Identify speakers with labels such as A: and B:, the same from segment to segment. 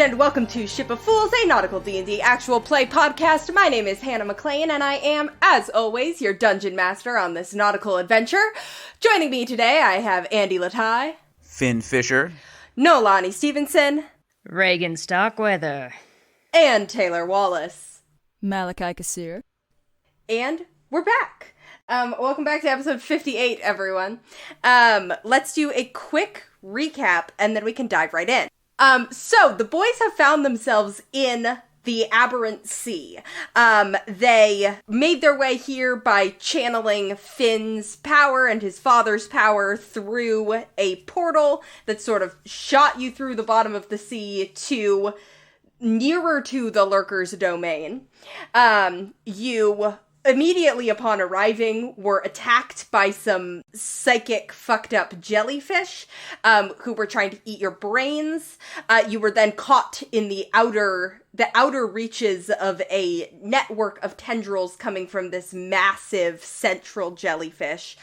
A: and welcome to Ship of Fools, a nautical D&D actual play podcast. My name is Hannah McLean, and I am, as always, your dungeon master on this nautical adventure. Joining me today, I have Andy Latai,
B: Finn Fisher,
A: Nolani Stevenson,
C: Regin Stockweather,
A: and Taylor Wallace.
D: Malachi Kassir.
A: And we're back. Welcome back to episode 58, everyone. Let's do a quick recap, and then we can dive right in. So the boys have found themselves in the Aberrant Sea. They made their way here by channeling Finn's power and his father's power through a portal that sort of shot you through the bottom of the sea to nearer to the Lurker's domain. You immediately upon arriving were attacked by some psychic fucked up jellyfish who were trying to eat your brains. You were then caught in the outer reaches of a network of tendrils coming from this massive central jellyfish,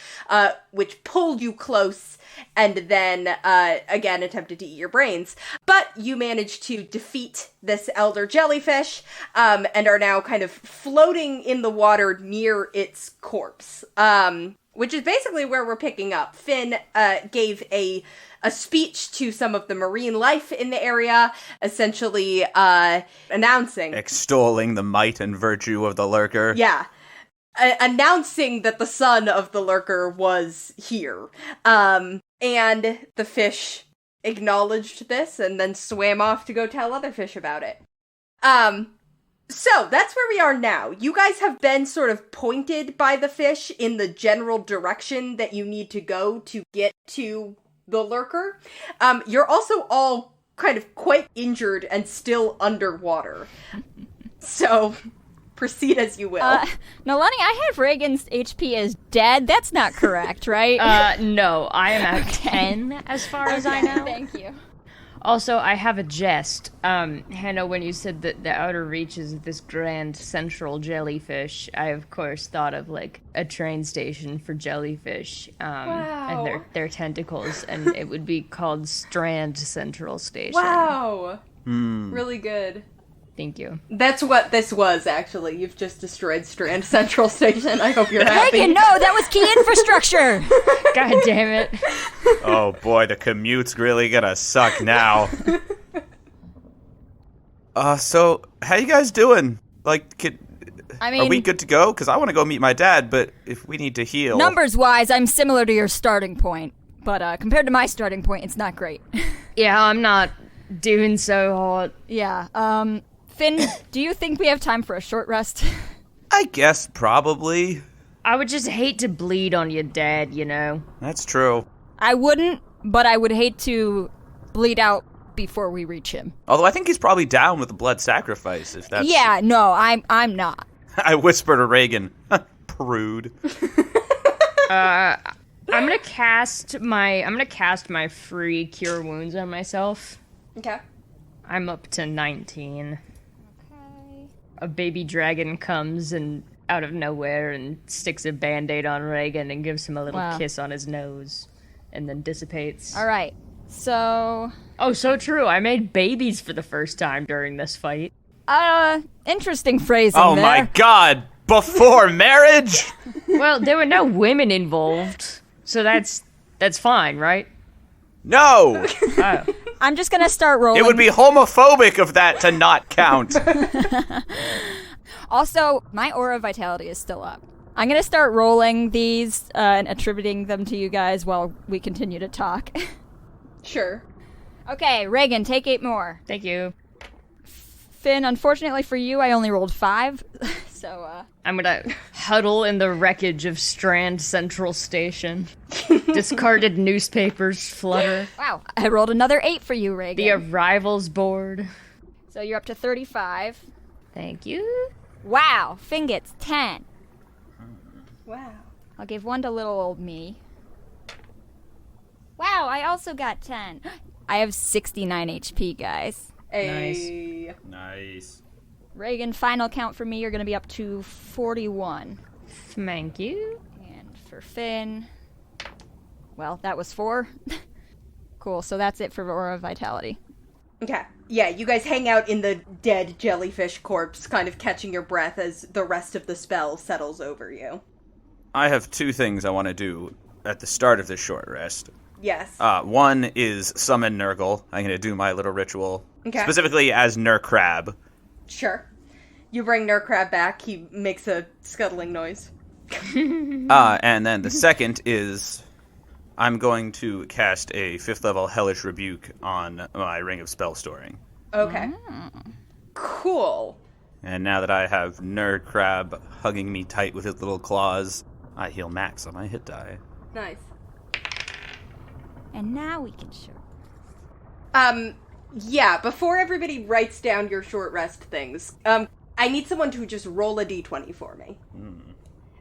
A: which pulled you close and then again attempted to eat your brains. But you managed to defeat this elder jellyfish and are now kind of floating in the water near its corpse, which is basically where we're picking up. Finn gave a speech to some of the marine life in the area, essentially
B: extolling the might and virtue of the Lurker.
A: Yeah. Announcing that the son of the Lurker was here. And the fish acknowledged this and then swam off to go tell other fish about it. So that's where we are now. You guys have been sort of pointed by the fish in the general direction that you need to go to get to the Lurker. You're also all kind of quite injured and still underwater. So proceed as you will.
D: Nolani, I have Reagan's HP as dead. That's not correct, right?
C: No, I am at 10 as far as I know.
D: Thank you.
C: Also, I have a jest. Hannah, when you said that the outer reaches of this grand central jellyfish, I of course thought of like a train station for jellyfish,
A: Wow.
C: and their tentacles, and it would be called Strand Central Station.
A: Wow. Really good.
C: Thank you.
A: That's what this was, actually. You've just destroyed Strand Central Station. I hope you're happy.
D: Reagan, no, that was key infrastructure.
C: God damn it.
B: Oh boy, the commute's really gonna suck now. So, how you guys doing? Like, are we good to go? Because I want to go meet my dad, but if we need to heal...
D: Numbers-wise, I'm similar to your starting point, but compared to my starting point, it's not great.
C: Yeah, I'm not doing so hot.
D: Yeah, Finn, do you think we have time for a short rest?
B: I guess probably.
C: I would just hate to bleed on your dad, you know?
B: That's true.
D: I wouldn't, but I would hate to bleed out before we reach him.
B: Although I think he's probably down with the blood sacrifice, if that's...
D: Yeah, no, I'm not.
B: I whisper to Regin. Prude.
C: I'm gonna cast my free cure wounds on myself.
A: Okay.
C: I'm up to 19. A baby dragon comes and out of nowhere and sticks a band-aid on Regin and gives him a little kiss on his nose and then dissipates.
D: All right, so...
C: Oh, so true. I made babies for the first time during this fight.
D: Interesting phrasing
B: Oh
D: there.
B: my god! Before marriage?
C: Well, there were no women involved, so that's fine, right?
B: No!
C: Oh.
D: I'm just gonna start rolling.
B: It would be homophobic of that to not count.
D: Also, my aura of vitality is still up. I'm gonna start rolling these and attributing them to you guys while we continue to talk.
A: Sure.
D: Okay, Regin, take 8 more.
C: Thank you.
D: Finn, unfortunately for you, I only rolled 5, so,
C: I'm gonna huddle in the wreckage of Strand Central Station. Discarded newspapers flutter.
D: Wow, I rolled another 8 for you, Regin.
C: The arrivals board.
D: So you're up to 35.
C: Thank you.
D: Wow, Finn gets 10.
A: Wow.
D: I'll give 1 to little old me. Wow, I also got 10. I have 69 HP, guys.
B: Nice.
D: Regin, final count for me, you're going to be up to 41.
C: Thank you.
D: And for Finn, well, that was 4. Cool, so that's it for Aura of Vitality.
A: Okay. Yeah, you guys hang out in the dead jellyfish corpse, kind of catching your breath as the rest of the spell settles over you.
B: I have 2 things I want to do at the start of this short rest.
A: Yes.
B: One is summon Nurgle. I'm going to do my little ritual.
A: Okay.
B: Specifically as Nurkrab.
A: Sure. You bring Nurkrab back, he makes a scuttling noise.
B: And then the second is I'm going to cast a 5th level Hellish Rebuke on my Ring of Spell Storing.
A: Okay. Cool.
B: And now that I have Nurkrab hugging me tight with his little claws, I heal max on my hit die.
A: Nice.
D: And now we can show.
A: Yeah, before everybody writes down your short rest things, I need someone to just roll a d20 for me.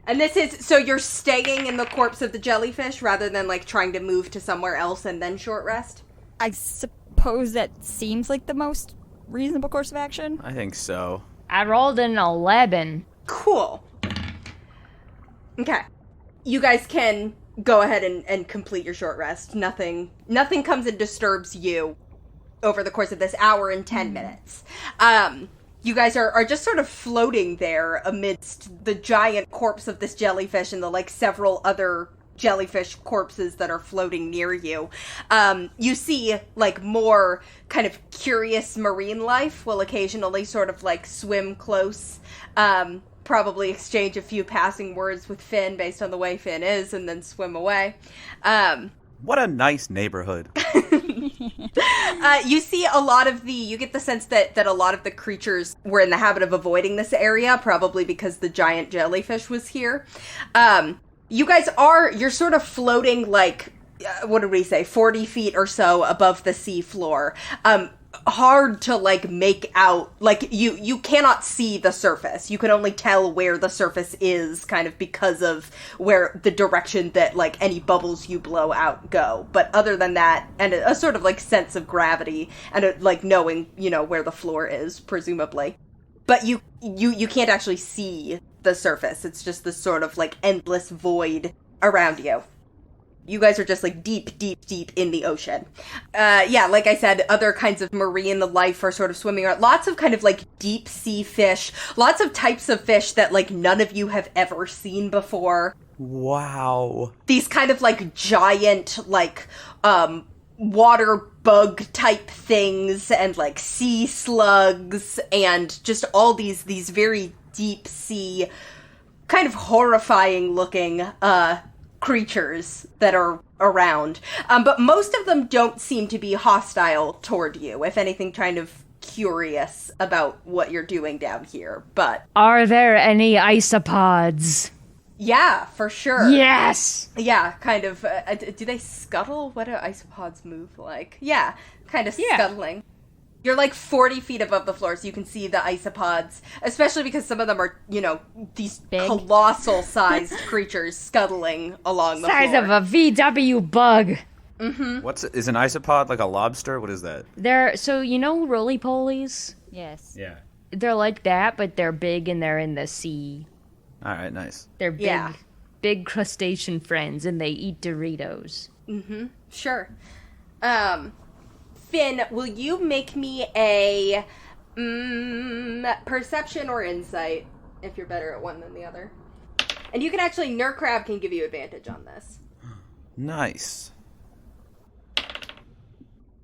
A: And this is, so you're staying in the corpse of the jellyfish rather than, like, trying to move to somewhere else and then short rest?
D: I suppose that seems like the most reasonable course of action.
B: I think so.
C: I rolled an 11.
A: Cool. Okay. You guys can go ahead and complete your short rest. Nothing comes and disturbs you over the course of this hour and 10 minutes. You guys are just sort of floating there amidst the giant corpse of this jellyfish and the, like, several other jellyfish corpses that are floating near you. You see, like, more kind of curious marine life will occasionally sort of, like, swim close, probably exchange a few passing words with Finn based on the way Finn is, and then swim away.
B: What a nice neighborhood.
A: You see a lot of you get the sense that a lot of the creatures were in the habit of avoiding this area, probably because the giant jellyfish was here. You guys you're sort of floating, like, what did we say, 40 feet or so above the sea floor. Hard to, like, make out, like, you cannot see the surface. You can only tell where the surface is, kind of because of where the direction that, like, any bubbles you blow out go. But other than that, and a sort of, like, sense of gravity, and like knowing, you know, where the floor is, presumably. But you can't actually see the surface. It's just this sort of, like, endless void around you. You guys are just, like, deep, deep, deep in the ocean. Yeah, like I said, other kinds of marine life are sort of swimming around. Lots of kind of, like, deep sea fish. Lots of types of fish that, like, none of you have ever seen before.
B: Wow.
A: These kind of, like, giant, like, water bug type things and, like, sea slugs and just all these very deep sea, kind of horrifying looking, creatures that are around. But most of them don't seem to be hostile toward you. If anything, kind of curious about what you're doing down here. But
C: are there any isopods?
A: Yeah, for sure.
C: Yes!
A: Yeah, kind of. Do they scuttle? What do isopods move like? Yeah, kind of scuttling. You're like 40 feet above the floor, so you can see the isopods, especially because some of them are, you know, these colossal-sized creatures scuttling along the floor.
C: Size of a VW bug.
A: Mm-hmm.
B: Is an isopod like a lobster? What is that?
C: So you know roly-polies?
D: Yes.
B: Yeah.
C: They're like that, but they're big and they're in the sea.
B: All right, nice.
C: They're big, big crustacean friends, and they eat Doritos.
A: Mm-hmm. Sure. Finn, will you make me a perception or insight, if you're better at one than the other? And you can actually, Nurkrab can give you advantage on this.
B: Nice.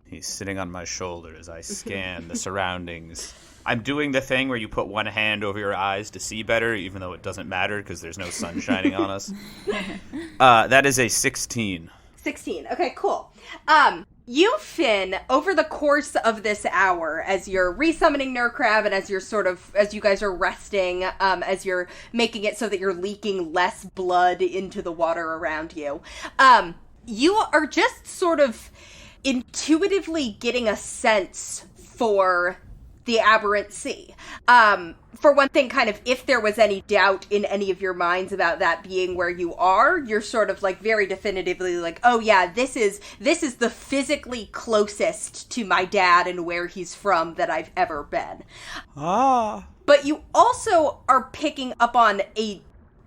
B: He's sitting on my shoulder as I scan the surroundings. I'm doing the thing where you put one hand over your eyes to see better, even though it doesn't matter because there's no sun shining on us. That is a 16.
A: 16. Okay, cool. You, Finn, over the course of this hour, as you're resummoning Nurkrab and as you guys are resting, as you're making it so that you're leaking less blood into the water around you, you are just sort of intuitively getting a sense for the Aberrant Sea. For one thing, kind of, if there was any doubt in any of your minds about that being where you are, you're sort of, like, very definitively like, oh yeah, this is the physically closest to my dad and where he's from that I've ever been.
B: Ah.
A: But you also are picking up on a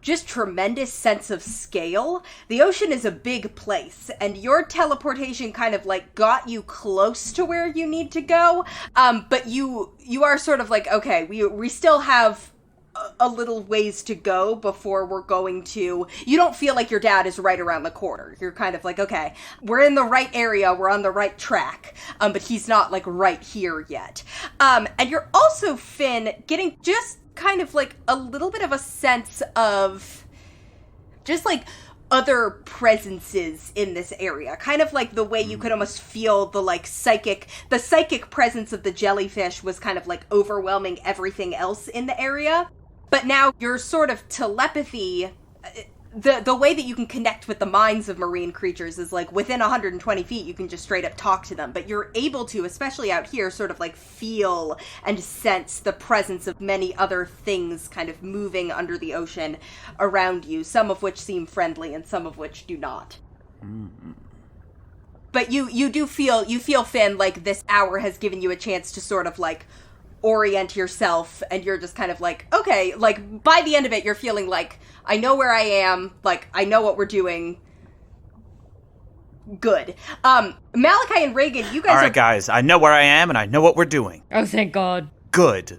A: just tremendous sense of scale. The ocean is a big place, and your teleportation kind of like got you close to where you need to go. But you are sort of like, okay, we still have a little ways to go before we're going to... You don't feel like your dad is right around the corner. You're kind of like, okay, we're in the right area, we're on the right track, but he's not, like, right here yet. And you're also, Finn, getting just kind of, like, a little bit of a sense of just, like, other presences in this area. Kind of like the way you could almost feel the, like, psychic presence of the jellyfish was kind of, like, overwhelming everything else in the area. But now your sort of telepathy, the way that you can connect with the minds of marine creatures is like within 120 feet, you can just straight up talk to them. But you're able to, especially out here, sort of like feel and sense the presence of many other things kind of moving under the ocean around you, some of which seem friendly and some of which do not. Mm-hmm. But you feel, Finn, like this hour has given you a chance to sort of like orient yourself, and you're just kind of like, okay, like by the end of it you're feeling like, I know where I am, like I know what we're doing. Good. Malachi and Regin, you guys
B: all right, guys, I know where I am and I know what we're doing.
C: Oh, thank God.
B: Good.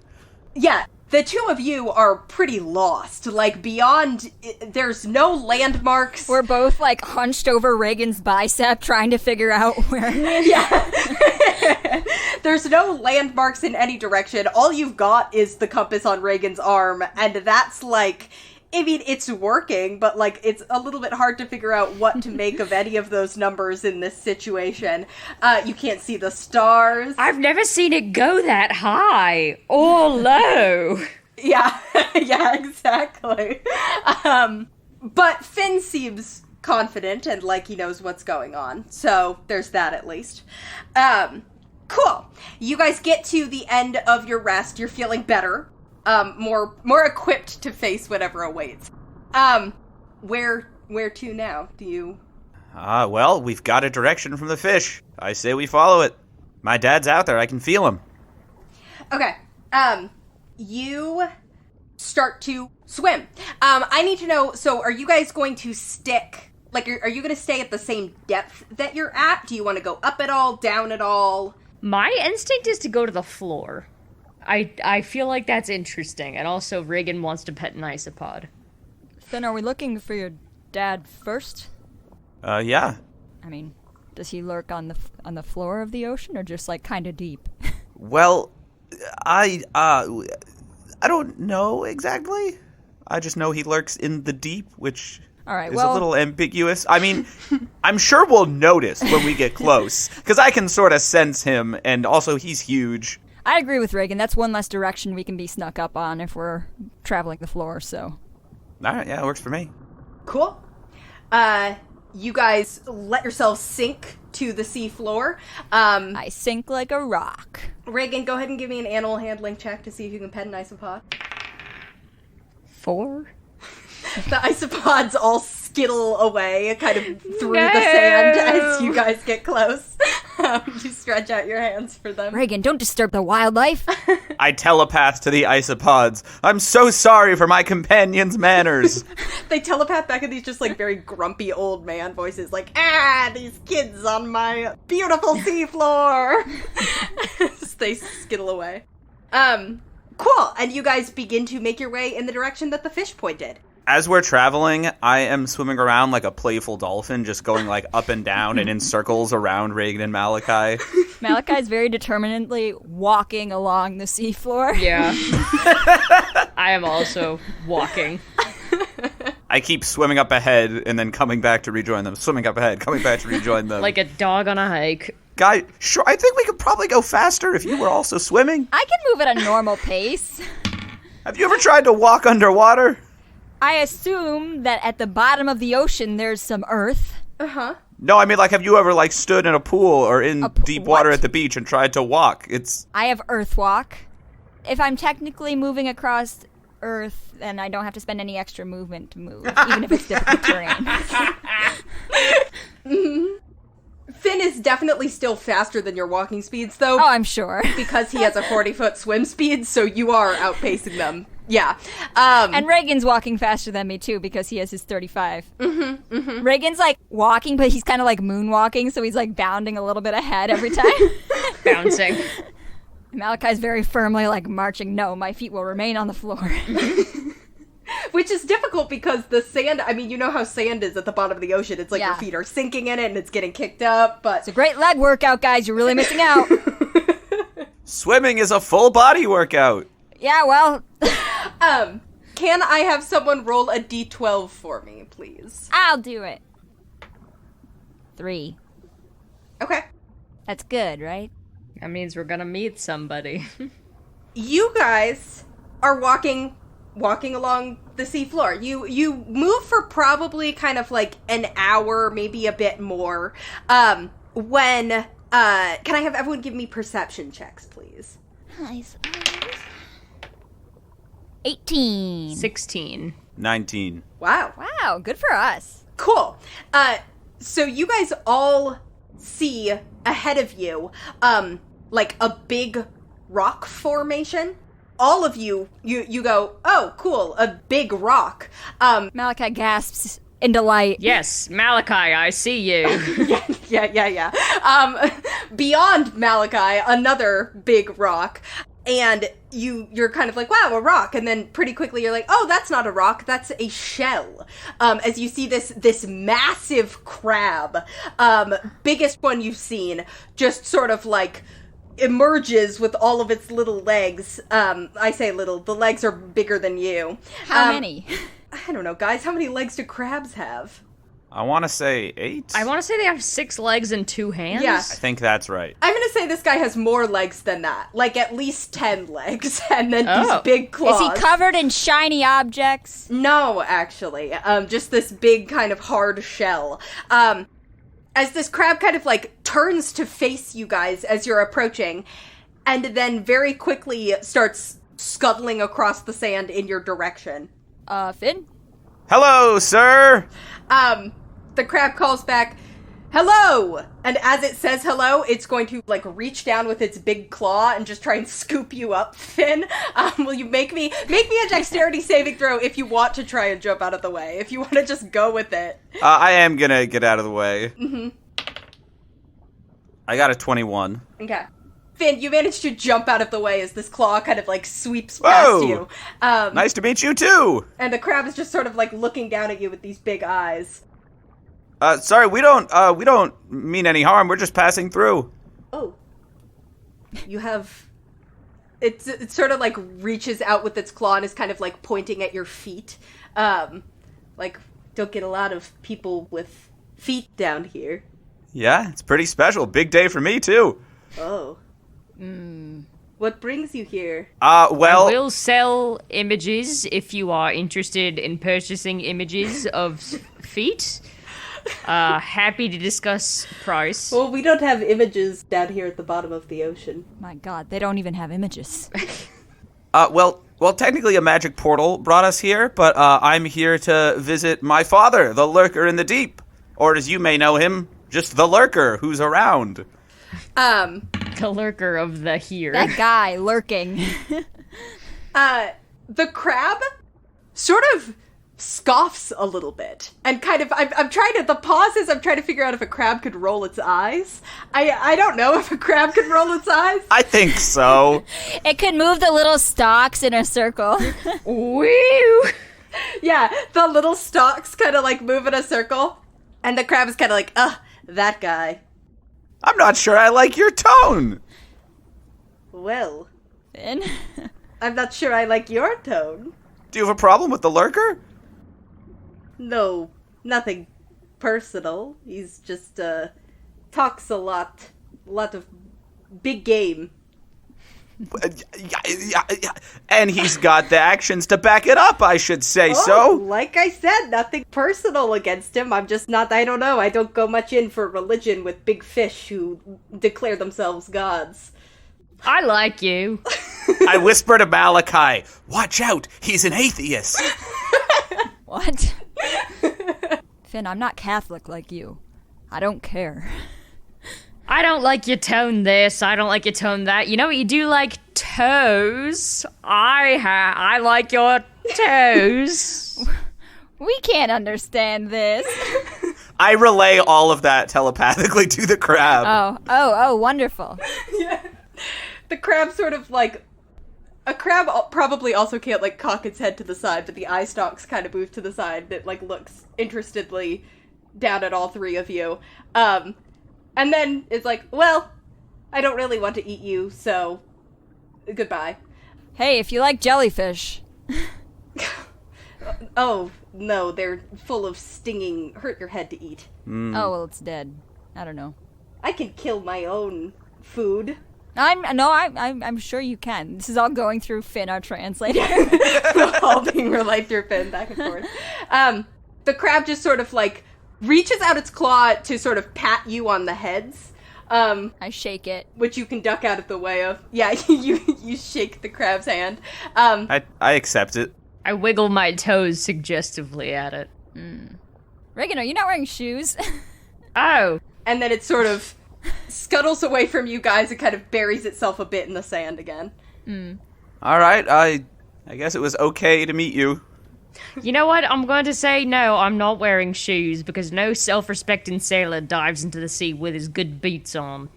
A: Yeah, the two of you are pretty lost, like beyond, there's no landmarks.
D: We're both like hunched over Regin's bicep trying to figure out where.
A: Yeah. There's no landmarks in any direction. All you've got is the compass on Regin's arm, and that's like, I mean, it's working, but like it's a little bit hard to figure out what to make of any of those numbers in this situation. You can't see the stars.
C: I've never seen it go that high or low.
A: Yeah, yeah, exactly. But Finn seems confident and like he knows what's going on, so there's that at least. Cool. You guys get to the end of your rest. You're feeling better. More equipped to face whatever awaits. Where to now? Do you...
B: Well, we've got a direction from the fish. I say we follow it. My dad's out there. I can feel him.
A: Okay. You start to swim. I need to know, so are you guys going to stick... Like, are you going to stay at the same depth that you're at? Do you want to go up at all, down at all?
C: My instinct is to go to the floor. I feel like that's interesting, and also Regin wants to pet an isopod.
D: Then are we looking for your dad first?
B: Yeah.
D: I mean, does he lurk on the floor of the ocean, or just like kind of deep?
B: Well, I don't know exactly. I just know he lurks in the deep, which
D: all right,
B: is a little ambiguous. I mean, I'm sure we'll notice when we get close, because I can sort of sense him, and also he's huge.
D: I agree with Regin. That's one less direction we can be snuck up on if we're traveling the floor, so.
B: All right, yeah, it works for me.
A: Cool. You guys let yourselves sink to the sea floor.
D: I sink like a rock.
A: Regin, go ahead and give me an animal handling check to see if you can pet an isopod.
C: 4?
A: The isopods all skittle away kind of through the sand as you guys get close. You stretch out your hands for them.
D: Regin, don't disturb the wildlife.
B: I telepath to the isopods. I'm so sorry for my companion's manners.
A: They telepath back in these just like very grumpy old man voices like, these kids on my beautiful seafloor. They skittle away. Cool. And you guys begin to make your way in the direction that the fish pointed.
B: As we're traveling, I am swimming around like a playful dolphin, just going like up and down and in circles around Regin and Malachi.
D: Malachi's very determinedly walking along the seafloor.
C: Yeah. I am also walking.
B: I keep swimming up ahead and then coming back to rejoin them. Swimming up ahead, coming back to rejoin them.
C: Like a dog on a hike.
B: Guy, sure, I think we could probably go faster if you were also swimming.
D: I can move at a normal pace.
B: Have you ever tried to walk underwater?
D: I assume that at the bottom of the ocean there's some earth.
A: Uh-huh.
B: No, I mean, like, have you ever, like, stood in a pool or in deep water at the beach and tried to walk?
D: I have earth walk. If I'm technically moving across earth, then I don't have to spend any extra movement to move, even if it's difficult terrain.
A: Finn is definitely still faster than your walking speeds, though.
D: Oh, I'm sure.
A: Because he has a 40-foot swim speed, so you are outpacing them. Yeah.
D: And Regin's walking faster than me, too, because he has his 35. Regin's, like, walking, but he's kind of, like, moonwalking, so he's, like, bounding a little bit ahead every time.
C: Bouncing.
D: Malachi's very firmly, like, marching, no, my feet will remain on the floor.
A: Which is difficult because the sand, I mean, you know how sand is at the bottom of the ocean. It's like your feet are sinking in it and it's getting kicked up, but...
D: It's a great leg workout, guys. You're really missing out.
B: Swimming is a full body workout.
D: Yeah, well...
A: Can I have someone roll a d12 for me, please?
D: I'll do it. 3.
A: Okay.
D: That's good, right?
C: That means we're gonna meet somebody.
A: You guys are walking along the seafloor. You move for probably kind of like an hour, maybe a bit more. When can I have everyone give me perception checks, please?
D: Nice. 18.
C: 16.
B: 19.
A: Wow.
D: Wow, good for us.
A: Cool. So you guys all see ahead of you, like a big rock formation. All of you go, oh, cool, a big rock.
D: Malachi gasps in delight.
C: Yes, Malachi, I see you.
A: yeah. Beyond Malachi, another big rock. And you're kind of like, wow, a rock. And then pretty quickly you're like, oh, that's not a rock, that's a shell. As you see this massive crab, biggest one you've seen, just sort of like emerges with all of its little legs. I say little, the legs are bigger than you.
D: How many?
A: I don't know, guys, how many legs do crabs have?
B: I want to say 8.
C: I want to say they have 6 legs and 2 hands.
A: Yeah.
B: I think that's right.
A: I'm gonna say this guy has more legs than that. Like, at least 10 legs, and then these big claws.
D: Is he covered in shiny objects?
A: No, actually. Just this big kind of hard shell. As this crab kind of, like, turns to face you guys as you're approaching, and then very quickly starts scuttling across the sand in your direction.
D: Finn?
B: Hello, sir!
A: The crab calls back, hello! And as it says hello, it's going to, like, reach down with its big claw and just try and scoop you up, Finn. Will you make me a dexterity saving throw if you want to try and jump out of the way, if you want to just go with it.
B: I am gonna get out of the way. Mm-hmm. I got a 21.
A: Okay. Finn, you managed to jump out of the way as this claw kind of, like, sweeps past you.
B: Nice to meet you, too!
A: And the crab is just sort of, like, looking down at you with these big eyes.
B: Sorry, we don't mean any harm. We're just passing through.
A: Oh. You have... It sort of, like, reaches out with its claw and is kind of, like, pointing at your feet. Like, don't get a lot of people with feet down here.
B: Yeah, it's pretty special. Big day for me, too.
A: Oh. What brings you here?
B: Well...
C: I will sell images if you are interested in purchasing images of feet. Happy to discuss price.
A: Well, we don't have images down here at the bottom of the ocean.
D: My god, they don't even have images.
B: Well, technically a magic portal brought us here, but I'm here to visit my father, the Lurker in the Deep. Or as you may know him, just the Lurker who's around.
C: The Lurker of the here.
D: That guy lurking.
A: The crab sort of scoffs a little bit and kind of I'm trying to figure out if a crab could roll its eyes. I don't know if a crab could roll its eyes.
B: I think so.
D: It could move the little stalks in a circle.
C: Woo!
A: Yeah, the little stalks kind of like move in a circle and the crab is kind of like, that guy.
B: I'm not sure I like your tone.
A: Well,
D: Finn?
A: I'm not sure I like your tone.
B: Do you have a problem with the Lurker?
A: No, nothing personal. He's just, talks a lot of big game.
B: And he's got the actions to back it up, I should say so.
A: Like I said, nothing personal against him. I'm just not, I don't know, I don't go much in for religion with big fish who declare themselves gods.
C: I like you.
B: I whisper to Malachi, watch out, he's an atheist.
D: What? Finn, I'm not Catholic like you. I don't care.
C: I don't like your tone this, I don't like your tone that. You know what you do like? Toes. I like your toes.
D: We can't understand this.
B: I relay all of that telepathically to the crab.
D: Oh, wonderful.
A: Yeah. The crab sort of like... A crab probably also can't, like, cock its head to the side, but the eye stalks kind of move to the side. That, like, looks interestedly down at all three of you. And then it's like, well, I don't really want to eat you, so goodbye.
D: Hey, if you like jellyfish.
A: Oh, no, they're full of stinging, hurt your head to eat.
D: Oh, well, it's dead. I don't know.
A: I can kill my own food.
D: I'm sure you can. This is all going through Finn, our translator.
A: All being relayed through Finn back and forth. The crab just sort of, like, reaches out its claw to sort of pat you on the heads.
D: I shake it.
A: Which you can duck out of the way of. Yeah, you shake the crab's hand.
B: I accept it.
C: I wiggle my toes suggestively at it.
D: Regin, are you not wearing shoes?
C: Oh.
A: And then it sort of scuttles away from you guys and kind of buries itself a bit in the sand again.
B: All right, I guess it was okay to meet you.
C: You know what? I'm going to say no, I'm not wearing shoes because no self-respecting sailor dives into the sea with his good boots on.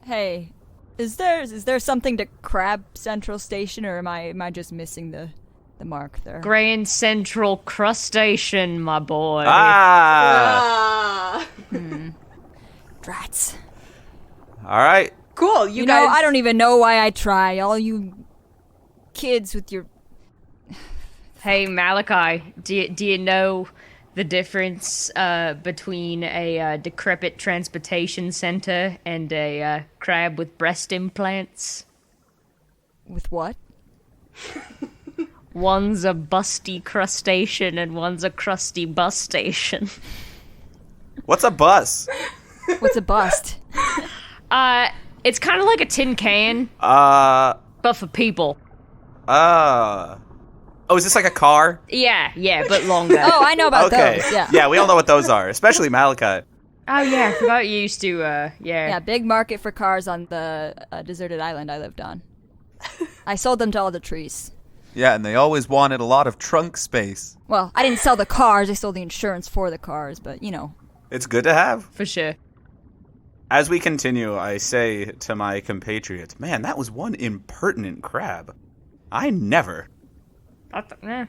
D: Hey, is there something to Crab Central Station, or am I just missing the mark there?
C: Grand Central Crustacean, my boy.
A: Ah!
D: Drats.
B: All right.
A: Cool,
D: you guys... know, I don't even know why I try. All you kids with your...
C: Hey, Malachi, do you know the difference between a decrepit transportation center and a crab with breast implants?
D: With what?
C: One's a busty crustacean and one's a crusty bus station.
B: What's a bus?
D: What's a bust?
C: It's kind of like a tin can. But for people.
B: Oh, is this like a car?
C: Yeah, but longer.
D: Oh, I know about those.
B: Yeah, we all know what those are, especially Malachi.
C: Oh, yeah, I forgot you used to, yeah.
D: Yeah, big market for cars on the deserted island I lived on. I sold them to all the trees.
E: Yeah, and they always wanted a lot of trunk space.
D: Well, I didn't sell the cars, I sold the insurance for the cars, but, you know.
B: It's good to have.
C: For sure.
B: As we continue, I say to my compatriots, man, that was one impertinent crab. I never...
D: to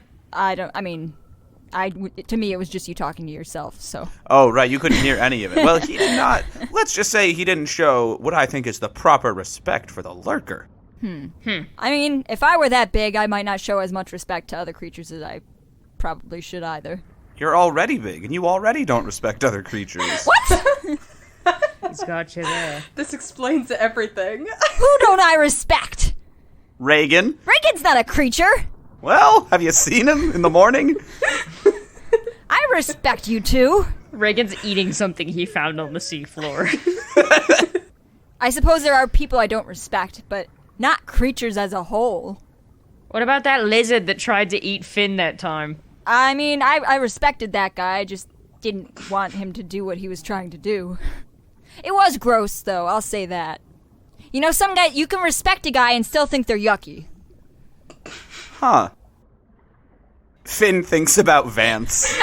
D: me, it was just you talking to yourself, so.
B: Oh, right, you couldn't hear any of it. Well, he did not, let's just say he didn't show what I think is the proper respect for the Lurker.
D: I mean, if I were that big, I might not show as much respect to other creatures as I probably should either.
B: You're already big, and you already don't respect other creatures.
D: What?
C: He's got you there.
A: This explains everything.
D: Who don't I respect?
B: Regin.
D: Regin's not a creature.
B: Well, have you seen him in the morning?
D: I respect you two.
C: Regin's eating something he found on the seafloor.
D: I suppose there are people I don't respect, but not creatures as a whole.
C: What about that lizard that tried to eat Finn that time?
D: I mean, I respected that guy, I just didn't want him to do what he was trying to do. It was gross, though, I'll say that. You know, some guy, you can respect a guy and still think they're yucky.
B: Huh. Finn thinks about Vance.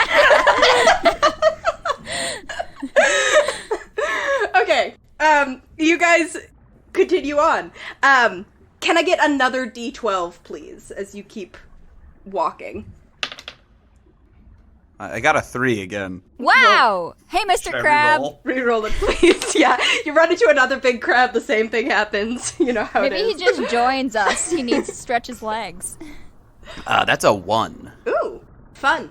A: Okay, you guys continue on. Can I get another D12, please, as you keep walking?
B: I got a 3 again.
D: Wow! Hey, Mr. Crab!
A: Reroll it, please. Yeah, you run into another big crab, the same thing happens. You know how
D: Maybe
A: it is.
D: Maybe he just joins us. He needs to stretch his legs.
B: That's a 1.
A: Ooh, fun.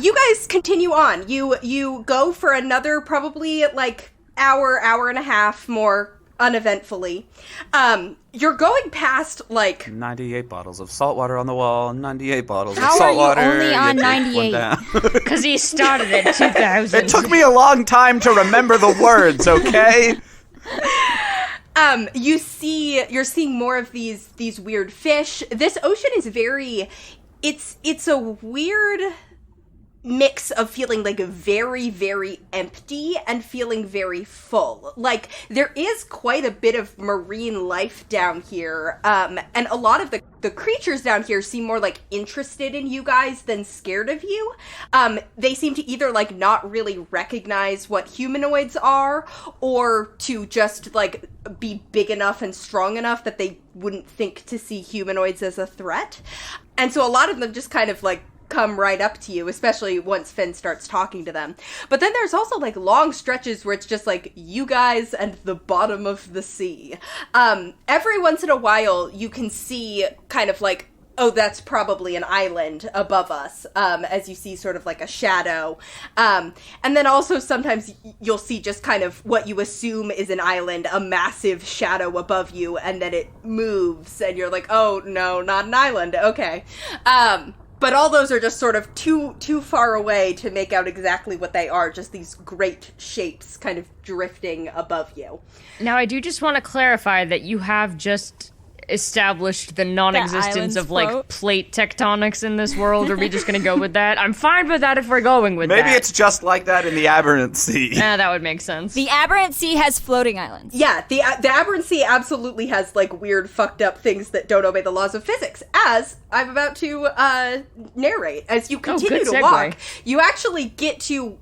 A: You guys continue on. You go for another probably, like, hour and a half more uneventfully. You're going past, like...
B: 98 bottles of salt water on the wall, 98 bottles of
D: How
B: salt water.
D: How are you only on 98?
C: Because he started at 2000.
B: It took me a long time to remember the words, okay?
A: You're seeing more of these weird fish. This ocean is very... It's a weird... mix of feeling like very, very empty and feeling very full. Like, there is quite a bit of marine life down here, and a lot of the creatures down here seem more like interested in you guys than scared of you. They seem to either like not really recognize what humanoids are, or to just like be big enough and strong enough that they wouldn't think to see humanoids as a threat. And so a lot of them just kind of like come right up to you, especially once Finn starts talking to them. But then there's also like long stretches where it's just like you guys and the bottom of the sea. Every once in a while you can see kind of like, oh, that's probably an island above us, as you see sort of like a shadow. And then also sometimes you'll see just kind of what you assume is an island, a massive shadow above you, and then it moves and you're like, oh no, not an island, okay. But all those are just sort of too far away to make out exactly what they are, just these great shapes kind of drifting above you.
C: Now, I do just want to clarify that you have just established the non-existence of, like, plate tectonics in this world. Are we just going to go with that? I'm fine with that if we're going with that.
B: Maybe it's just like that in the Aberrant Sea.
C: Yeah, that would make sense.
D: The Aberrant Sea has floating islands.
A: Yeah, the Aberrant Sea absolutely has, like, weird, fucked up things that don't obey the laws of physics, as I'm about to narrate. As you continue to walk, you actually get to...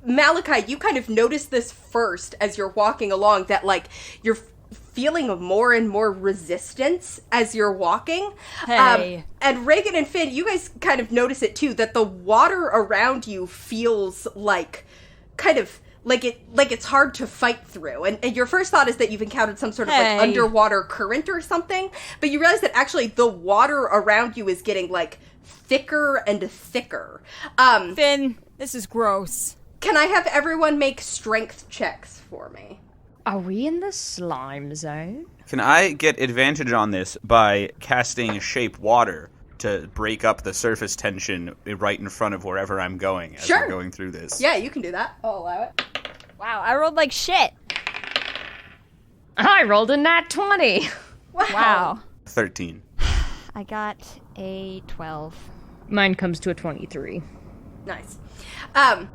A: Malachi, you kind of notice this first as you're walking along, that, like, you're feeling more and more resistance as you're walking.
D: Hey.
A: And Regin and Finn, you guys kind of notice it too, that the water around you feels like kind of like it's hard to fight through. And your first thought is that you've encountered some sort of like underwater current or something, but you realize that actually the water around you is getting like thicker and thicker.
D: Finn, this is gross.
A: Can I have everyone make strength checks for me?
C: Are we in the slime zone?
B: Can I get advantage on this by casting Shape Water to break up the surface tension right in front of wherever I'm going as we're going through this?
A: Yeah, you can do that. I'll allow it.
D: Wow, I rolled like shit.
C: I rolled a nat 20.
D: Wow.
B: 13.
D: I got a 12.
C: Mine comes to a 23.
A: Nice.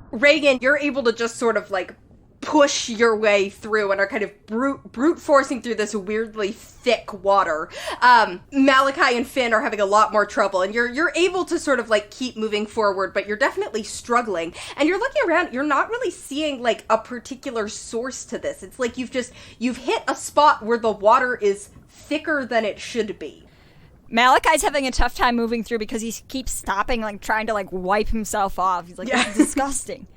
A: Regin, you're able to just sort of like push your way through and are kind of brute forcing through this weirdly thick water. Malachi and Finn are having a lot more trouble, and you're able to sort of like keep moving forward, but you're definitely struggling. And you're looking around, you're not really seeing like a particular source to this. It's like you've hit a spot where the water is thicker than it should be.
D: Malachi's having a tough time moving through because he keeps stopping, like trying to like wipe himself off. He's like, this is disgusting.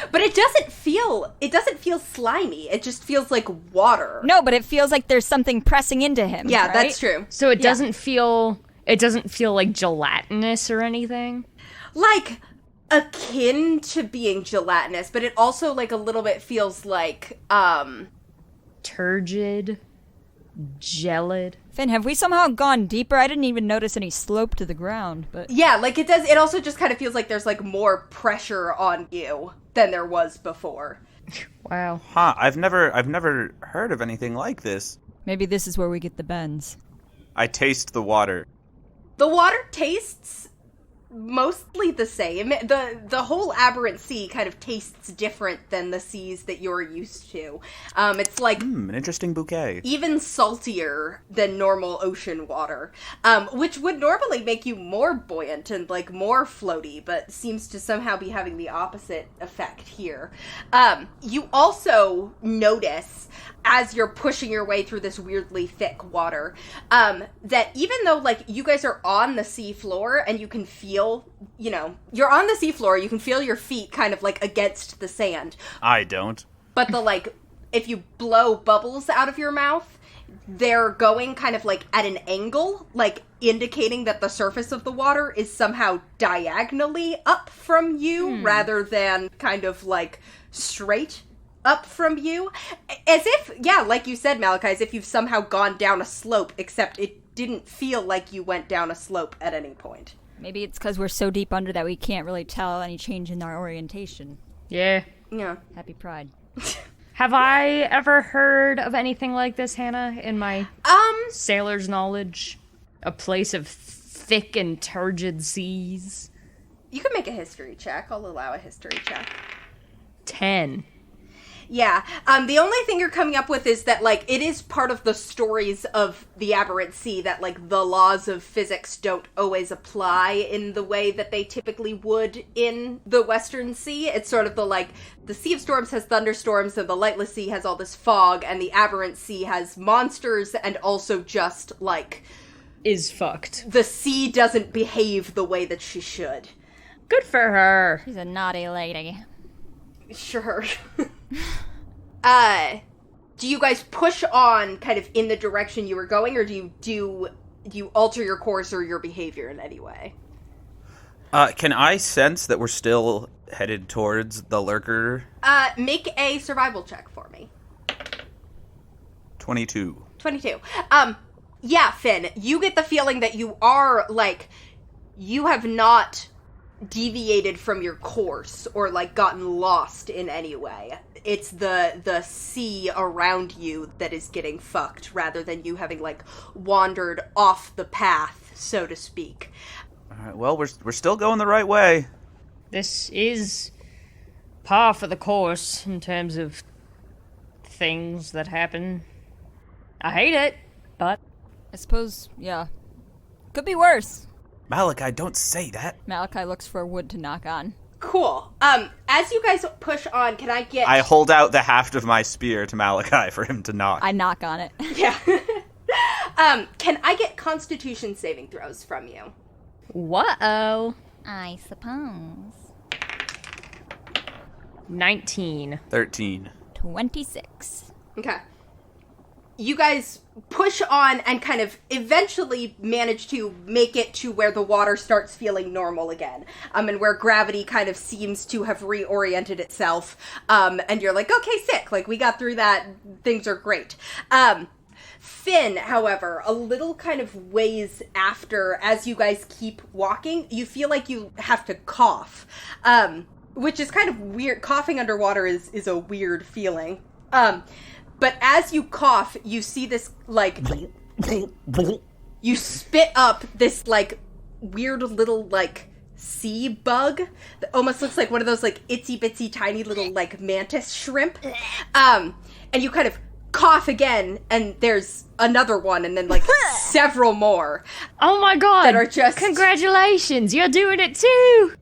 A: But it doesn't feel slimy. It just feels like water.
D: No, but it feels like there's something pressing into him.
A: Yeah,
D: right?
A: that's true.
C: So it doesn't feel like gelatinous or anything?
A: Like akin to being gelatinous, but it also like a little bit feels like
C: turgid, gelid.
D: Finn, have we somehow gone deeper? I didn't even notice any slope to the ground, but
A: yeah, like it does. It also just kind of feels like there's like more pressure on you than there was before.
C: Wow.
B: Huh, I've never heard of anything like this.
D: maybe this is where we get the bends.
B: I taste the water.
A: The water tastes mostly the same. The whole Aberrant Sea kind of tastes different than the seas that you're used to. It's like
B: An interesting bouquet.
A: even saltier than normal ocean water, which would normally make you more buoyant and like more floaty, but seems to somehow be having the opposite effect here. You also notice, as you're pushing your way through this weirdly thick water, that even though, like, you guys are on the seafloor and you can feel, you're on the seafloor, you can feel your feet kind of, like, against the sand.
B: I don't.
A: But if you blow bubbles out of your mouth, they're going kind of, like, at an angle, like, indicating that the surface of the water is somehow diagonally up from you, rather than kind of, like, straight up from you, as if, yeah, like you said, Malachi, as if you've somehow gone down a slope, except it didn't feel like you went down a slope at any point.
D: Maybe it's because we're so deep under that we can't really tell any change in our orientation.
C: Yeah.
A: Yeah.
D: Happy Pride.
C: Have I ever heard of anything like this, Hannah, in my sailor's knowledge? A place of thick and turgid seas?
A: You can make a history check. I'll allow a history check.
C: 10.
A: Yeah. The only thing you're coming up with is that, like, it is part of the stories of the Aberrant Sea that, like, the laws of physics don't always apply in the way that they typically would in the Western Sea. It's sort of the, like, the Sea of Storms has thunderstorms, and the Lightless Sea has all this fog, and the Aberrant Sea has monsters, and also just, like...
C: Is fucked.
A: The sea doesn't behave the way that she should.
C: Good for her.
D: She's a naughty lady.
A: Sure. Do you guys push on kind of in the direction you were going, or do you alter your course or your behavior in any way?
B: Can I sense that we're still headed towards the Lurker?
A: Make a survival check for me.
B: 22.
A: Yeah, Finn, you get the feeling that you are, like, you have not deviated from your course or, like, gotten lost in any way. It's the sea around you that is getting fucked rather than you having, like, wandered off the path, so to speak.
B: All right, well, we're still going the right way.
C: This is par for the course in terms of things that happen. I hate it, but...
D: I suppose, yeah. Could be worse.
B: Malachi, don't say that.
D: Malachi looks for wood to knock on.
A: Cool. As you guys push on, can I get...
B: I hold out the haft of my spear to Malachi for him to knock.
D: I knock on it.
A: Yeah. Can I get Constitution saving throws from you?
C: Whoa.
D: I suppose.
C: 19.
B: 13.
D: 26.
A: Okay. You guys push on and kind of eventually manage to make it to where the water starts feeling normal again. And where gravity kind of seems to have reoriented itself. And you're like, okay, sick. Like, we got through that. Things are great. Finn, however, a little kind of ways after, as you guys keep walking, you feel like you have to cough. Which is kind of weird. Coughing underwater is a weird feeling. But as you cough, you see this, like, you spit up this, like, weird little, like, sea bug that almost looks like one of those, like, itsy-bitsy tiny little, like, mantis shrimp. And you kind of cough again, and there's another one, and then, like, several more.
C: Oh my god!
A: That are just...
C: Congratulations, you're doing it too!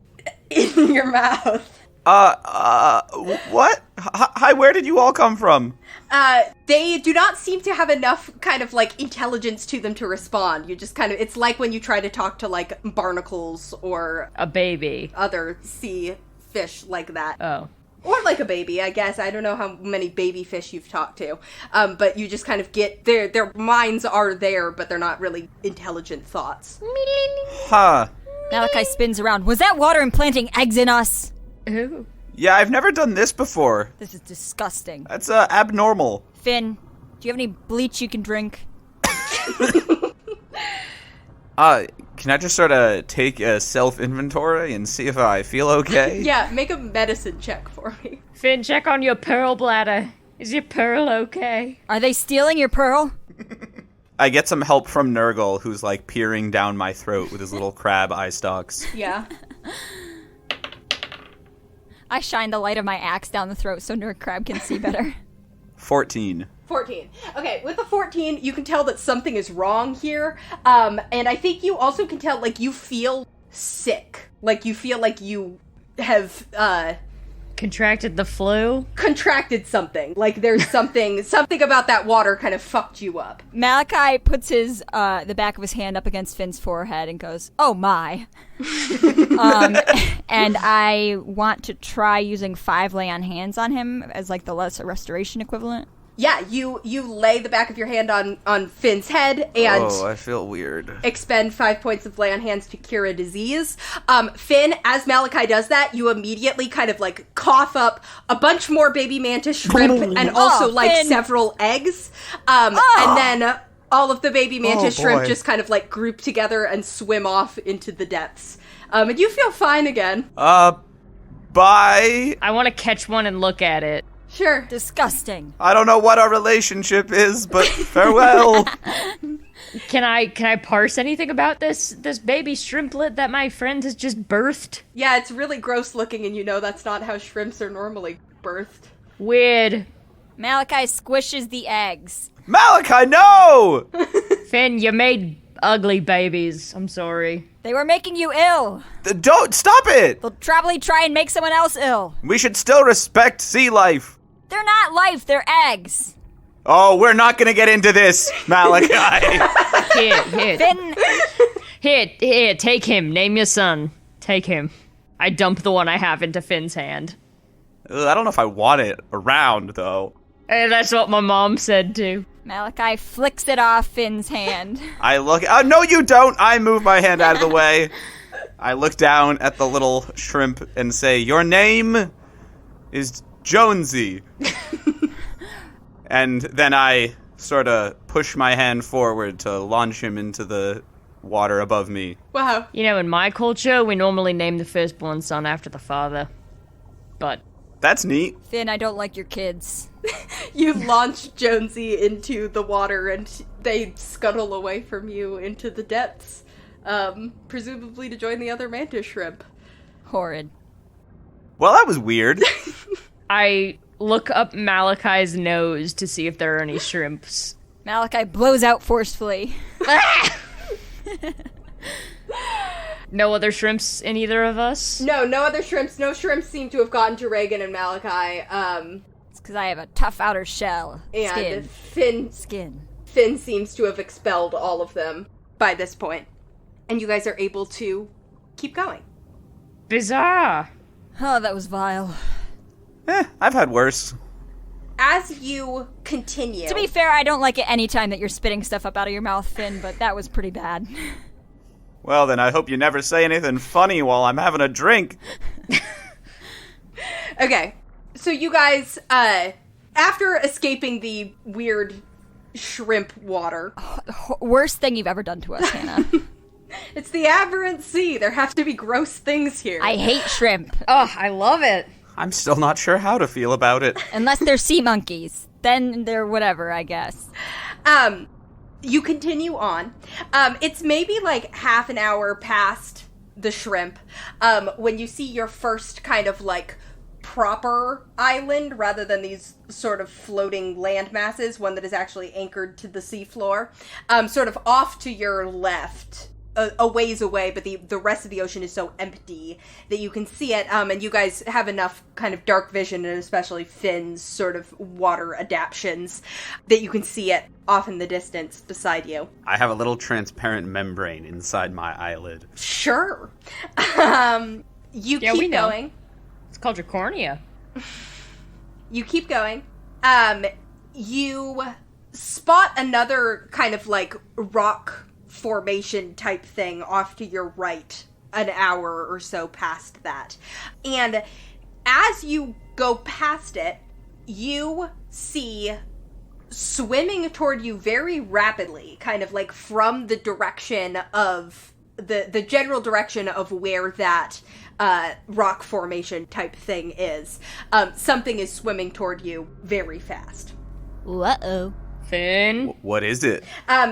A: In your mouth.
B: What? Hi, where did you all come from?
A: They do not seem to have enough kind of, like, intelligence to them to respond. You just kind of, it's like when you try to talk to, like, barnacles or...
C: A baby.
A: Other sea fish like that.
C: Oh.
A: Or like a baby, I guess. I don't know how many baby fish you've talked to. But you just kind of get, their minds are there, but they're not really intelligent thoughts.
B: Huh.
D: Malachi spins around. Was that water implanting eggs in us?
C: Ooh.
B: Yeah, I've never done this before.
D: This is disgusting.
B: That's, abnormal.
D: Finn, do you have any bleach you can drink?
B: Can I just sort of take a self-inventory and see if I feel okay?
A: Yeah, make a medicine check for me.
C: Finn, check on your pearl bladder. Is your pearl okay?
D: Are they stealing your pearl?
B: I get some help from Nurgle, who's, like, peering down my throat with his little crab eye stalks.
A: Yeah.
D: I shine the light of my axe down the throat so Nerd Crab can see better.
B: 14.
A: 14. Okay, with the 14, you can tell that something is wrong here. And I think you also can tell, like, you feel sick. Like, you feel like you have,
C: Contracted the flu?
A: Contracted something. Like, there's something about that water kind of fucked you up.
D: Malachi puts his, the back of his hand up against Finn's forehead and goes, oh my. And I want to try using 5 lay on hands on him as, like, the lesser restoration equivalent. Yeah,
A: you lay the back of your hand on Finn's head and...
B: Oh, I feel weird.
A: Expend 5 points of lay on hands to cure a disease. Finn, as Malachi does that, you immediately kind of, like, cough up a bunch more baby mantis shrimp and also, like, several eggs. And then all of the baby mantis shrimp just kind of, like, group together and swim off into the depths. And you feel fine again.
B: Bye.
C: I want to catch one and look at it.
A: Sure.
D: Disgusting.
B: I don't know what our relationship is, but farewell.
C: Can I parse anything about this baby shrimplet that my friend has just birthed?
A: Yeah, it's really gross looking, and you know that's not how shrimps are normally birthed.
C: Weird.
D: Malachi squishes the eggs.
E: Malachi, no!
C: Finn, you made ugly babies. I'm sorry.
D: They were making you ill.
E: Don't stop it!
D: They'll probably try and make someone else ill.
E: We should still respect sea life.
D: They're not life, they're eggs.
E: Oh, we're not gonna get into this, Malachi.
C: Here.
D: Finn,
C: Here, take him. Name your son. Take him. I dump the one I have into Finn's hand.
E: Ugh, I don't know if I want it around, though.
C: Hey, that's what my mom said too.
D: Malachi flicks it off Finn's hand.
E: I look... no, you don't! I move my hand out of the way. I look down at the little shrimp and say, your name is Jonesy. And then I sort of push my hand forward to launch him into the water above me.
A: Wow.
C: You know, in my culture, we normally name the firstborn son after the father. But
E: That's neat.
D: Finn, I don't like your kids.
A: You launch Jonesy into the water, and they scuttle away from you into the depths, presumably to join the other mantis shrimp.
D: Horrid.
E: Well, that was weird.
C: I look up Malachi's nose to see if there are any shrimps.
D: Malachi blows out forcefully.
C: No other shrimps in either of us?
A: No other shrimps. No shrimps seem to have gotten to Regin and Malachi.
D: It's because I have a tough outer shell.
A: And
D: Skin.
A: Finn seems to have expelled all of them by this point. And you guys are able to keep going.
C: Bizarre.
D: Oh, that was vile.
E: I've had worse.
A: As you continue...
D: To be fair, I don't like it any time that you're spitting stuff up out of your mouth, Finn, but that was pretty bad.
E: Well, then I hope you never say anything funny while I'm having a drink.
A: Okay, so you guys, after escaping the weird shrimp water...
D: Worst thing you've ever done to us, Hannah.
A: It's the Aberrant Sea. There have to be gross things here.
D: I hate shrimp.
C: Oh, I love it.
E: I'm still not sure how to feel about it.
D: Unless they're sea monkeys. Then they're whatever, I guess.
A: You continue on. It's maybe like half an hour past the shrimp, when you see your first kind of like proper island rather than these sort of floating land masses, one that is actually anchored to the seafloor, sort of off to your left. A ways away, but the rest of the ocean is so empty that you can see it, and you guys have enough kind of dark vision, and especially Finn's sort of water adaptions, that you can see it off in the distance beside you.
E: I have a little transparent membrane inside my eyelid.
A: Sure. You
C: Yeah, we
A: keep
C: know.
A: going.
C: It's called your cornea.
A: You keep going. You spot another kind of like rock formation type thing off to your right, an hour or so past that. And as you go past it, you see swimming toward you very rapidly, kind of like from the direction of the general direction of where that rock formation type thing is. Something is swimming toward you very fast.
D: Uh-oh.
C: Finn.
E: What is it?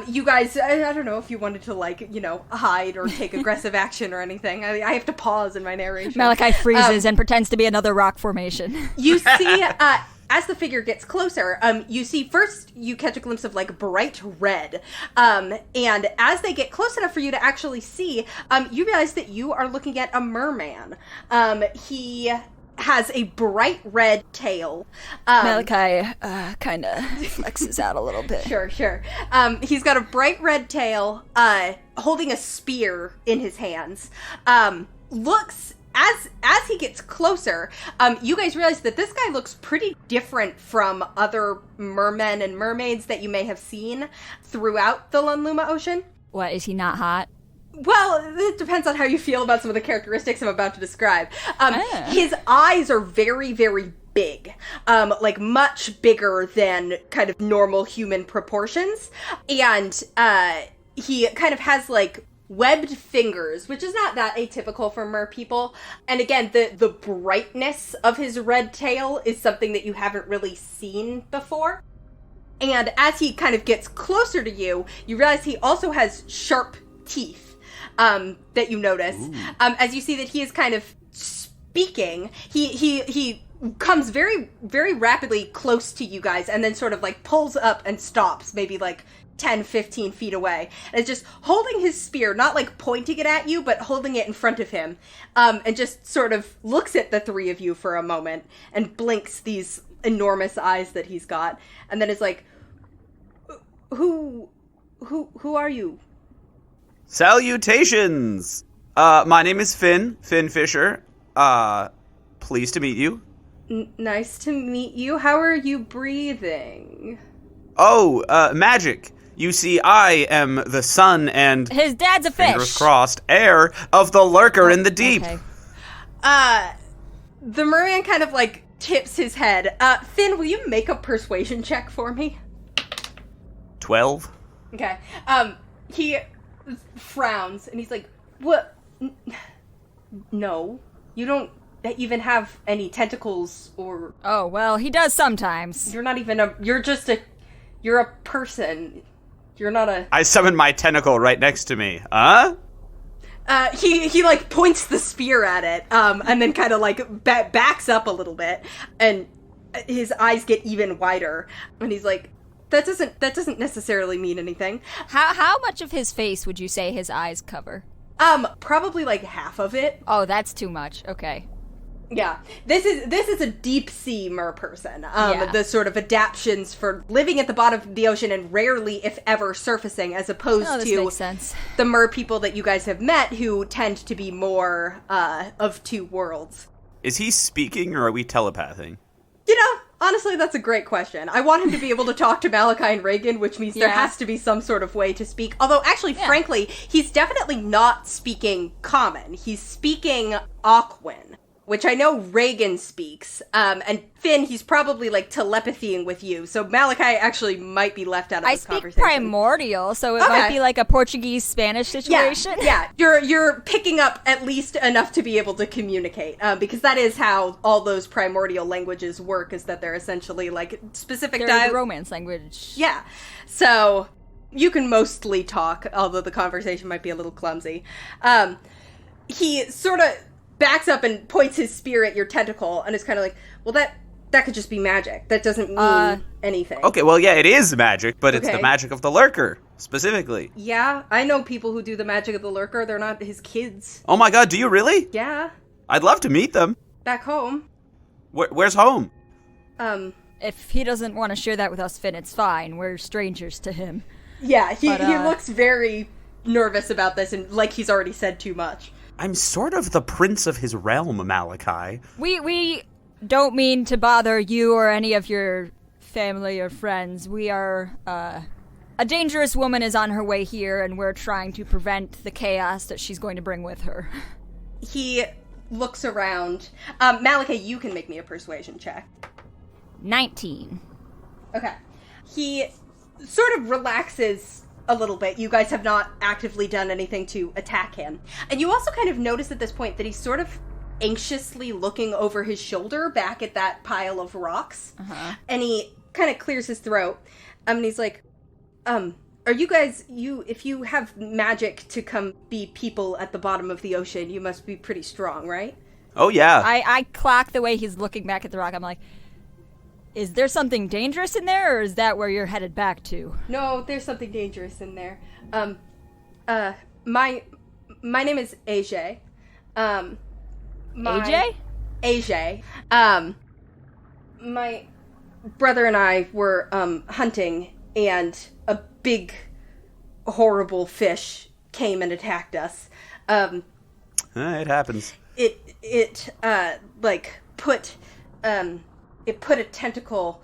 A: You guys, I don't know if you wanted to, like, you know, hide or take aggressive action or anything. I have to pause in my narration.
D: Malachi freezes and pretends to be another rock formation.
A: You see, as the figure gets closer, you see first you catch a glimpse of, like, bright red. And as they get close enough for you to actually see, you realize that you are looking at a merman. He has a bright red tail.
D: Malachi kind of flexes out a little bit.
A: Sure. He's got a bright red tail, holding a spear in his hands. Looks, as he gets closer, you guys realize that this guy looks pretty different from other mermen and mermaids that you may have seen throughout the Lunluma Ocean.
D: What, is he not hot?
A: Well, it depends on how you feel about some of the characteristics I'm about to describe. His eyes are very, very big, like much bigger than kind of normal human proportions. And he kind of has like webbed fingers, which is not that atypical for mer people. And again, the brightness of his red tail is something that you haven't really seen before. And as he kind of gets closer to you, you realize he also has sharp teeth that you notice. As you see that he is kind of speaking, he comes very, very rapidly close to you guys and then sort of like pulls up and stops maybe like 10, 15 feet away. And is just holding his spear, not like pointing it at you, but holding it in front of him. And just sort of looks at the three of you for a moment and blinks these enormous eyes that he's got. And then is like, who are you?
E: Salutations! My name is Finn Fisher. Pleased to meet you.
A: Nice to meet you. How are you breathing?
E: Oh, magic. You see, I am the son and...
D: His dad's a fish.
E: Fingers crossed, heir of the Lurker in the deep.
D: Okay.
A: The merman kind of like tips his head. Finn, will you make a persuasion check for me?
E: 12.
A: Okay. He frowns and he's like, what? No, you don't even have any tentacles or...
D: Oh, well, he does sometimes.
A: You're not even you're a person. You're not a...
E: I summoned my tentacle right next to me. Huh?
A: He like points the spear at it, and then kind of like backs up a little bit, and his eyes get even wider, and he's like, that doesn't necessarily mean anything.
D: How much of his face would you say his eyes cover?
A: Probably like half of it.
D: Oh, that's too much. Okay.
A: Yeah, this is a deep sea mer person.
D: Yeah.
A: The sort of adaptions for living at the bottom of the ocean and rarely, if ever, surfacing, as opposed to
D: makes sense.
A: The mer people that you guys have met, who tend to be more of two worlds.
E: Is he speaking or are we telepathing?
A: You know, honestly, that's a great question. I want him to be able to talk to Malachi and Regin, which means there has to be some sort of way to speak. Although, actually, frankly, he's definitely not speaking common. He's speaking Aquan, which I know Regin speaks, and Finn, he's probably, like, telepathying with you, so Malachi actually might be left out of this conversation.
D: I speak Primordial, so it might be like a Portuguese-Spanish situation.
A: Yeah, you're picking up at least enough to be able to communicate, because that is how all those Primordial languages work, is that they're essentially, like, specific...
D: They're the Romance language.
A: Yeah, so you can mostly talk, although the conversation might be a little clumsy. He sort of backs up and points his spear at your tentacle and is kind of like, well, that could just be magic. That doesn't mean anything.
E: Okay, well, yeah, it is magic, but it's the magic of the Lurker, specifically.
A: Yeah, I know people who do the magic of the Lurker. They're not his kids.
E: Oh my god, do you really?
A: Yeah.
E: I'd love to meet them.
A: Back home.
E: Where's home?
D: If he doesn't want to share that with us, Finn, it's fine. We're strangers to him.
A: Yeah, he looks very nervous about this and like he's already said too much.
E: I'm sort of the prince of his realm, Malachi.
D: We don't mean to bother you or any of your family or friends. We are, a dangerous woman is on her way here, and we're trying to prevent the chaos that she's going to bring with her.
A: He looks around. Malachi, you can make me a persuasion check.
D: 19.
A: Okay. He sort of relaxes a little bit. You guys have not actively done anything to attack him. And you also kind of notice at this point that he's sort of anxiously looking over his shoulder back at that pile of rocks. And he kind of clears his throat. And he's like, are you guys, if you have magic to come be people at the bottom of the ocean, you must be pretty strong, right?
E: Oh, yeah.
D: I clock the way he's looking back at the rock. I'm like, is there something dangerous in there, or is that where you're headed back to?
A: No, there's something dangerous in there. My name is AJ.
D: AJ?
A: AJ. My brother and I were, hunting, and a big, horrible fish came and attacked us.
E: It happens.
A: It put a tentacle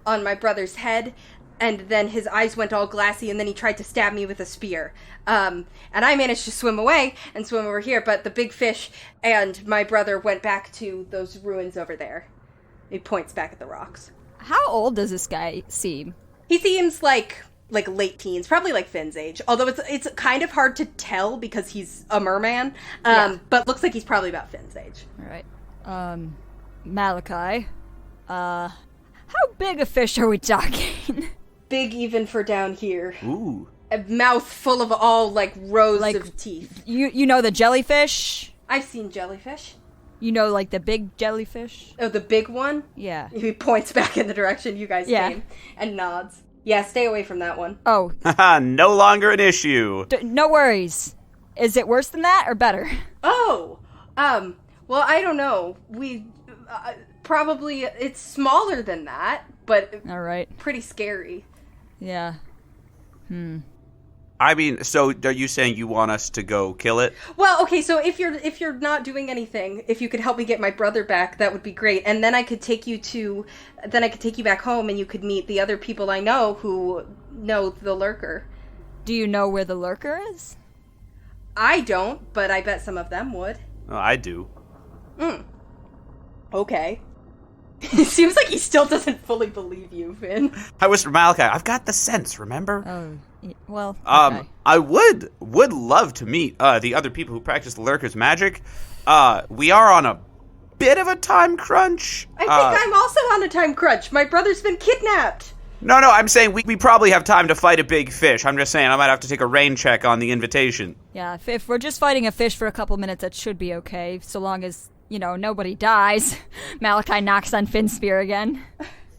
A: on my brother's head, and then his eyes went all glassy, and then he tried to stab me with a spear. And I managed to swim away and swim over here, but the big fish and my brother went back to those ruins over there. He points back at the rocks.
D: How old does this guy seem?
A: He seems like late teens, probably like Finn's age. Although it's kind of hard to tell because he's a merman. But looks like he's probably about Finn's age.
D: All right. Malachi, how big a fish are we talking?
A: big even for down here.
E: Ooh.
A: A mouth full of all, like, rows of teeth.
D: You know the jellyfish?
A: I've seen jellyfish.
D: You know, like, the big jellyfish?
A: Oh, the big one?
D: Yeah.
A: He points back in the direction you guys came and nods. Yeah, stay away from that one.
D: Oh.
E: Haha, no longer an issue.
D: No worries. Is it worse than that or better?
A: Oh! Well, I don't know. We, probably, it's smaller than that, but
D: All right.
A: pretty scary.
D: Yeah.
E: I mean, so are you saying you want us to go kill it?
A: Well, okay, so if you're not doing anything, if you could help me get my brother back, that would be great. And then I could take you back home and you could meet the other people I know who know the Lurker.
D: Do you know where the Lurker is?
A: I don't, but I bet some of them would.
E: Oh, I do.
A: Okay. It seems like he still doesn't fully believe you, Finn.
E: I whispered Malachi, I've got the sense, remember?
D: Oh, well, okay.
E: I would love to meet the other people who practice the Lurker's magic. We are on a bit of a time crunch.
A: I think I'm also on a time crunch. My brother's been kidnapped.
E: No, I'm saying we probably have time to fight a big fish. I'm just saying I might have to take a rain check on the invitation.
D: Yeah, if we're just fighting a fish for a couple minutes, that should be okay, so long as, nobody dies. Malachi knocks on Finn's spear again.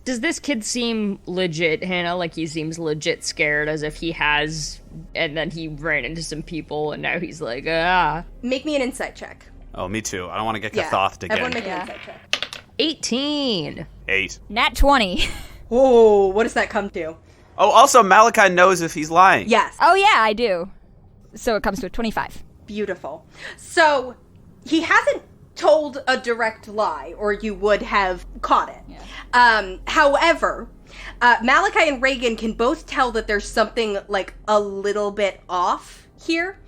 C: Does this kid seem legit, Hannah? Like he seems legit scared, as if he has, and then he ran into some people, and now he's like,
A: Make me an insight check.
E: Oh, me too. I don't want to get Cathothed again.
A: Everyone make an insight check.
C: 18.
E: 8.
D: Nat 20.
A: Oh, what does that come to?
E: Oh, also, Malachi knows if he's lying.
A: Yes.
D: Oh, yeah, I do. So it comes to a 25.
A: Beautiful. So, he hasn't told a direct lie, or you would have caught it. Yeah. However, Malachi and Regin can both tell that there's something, like, a little bit off here.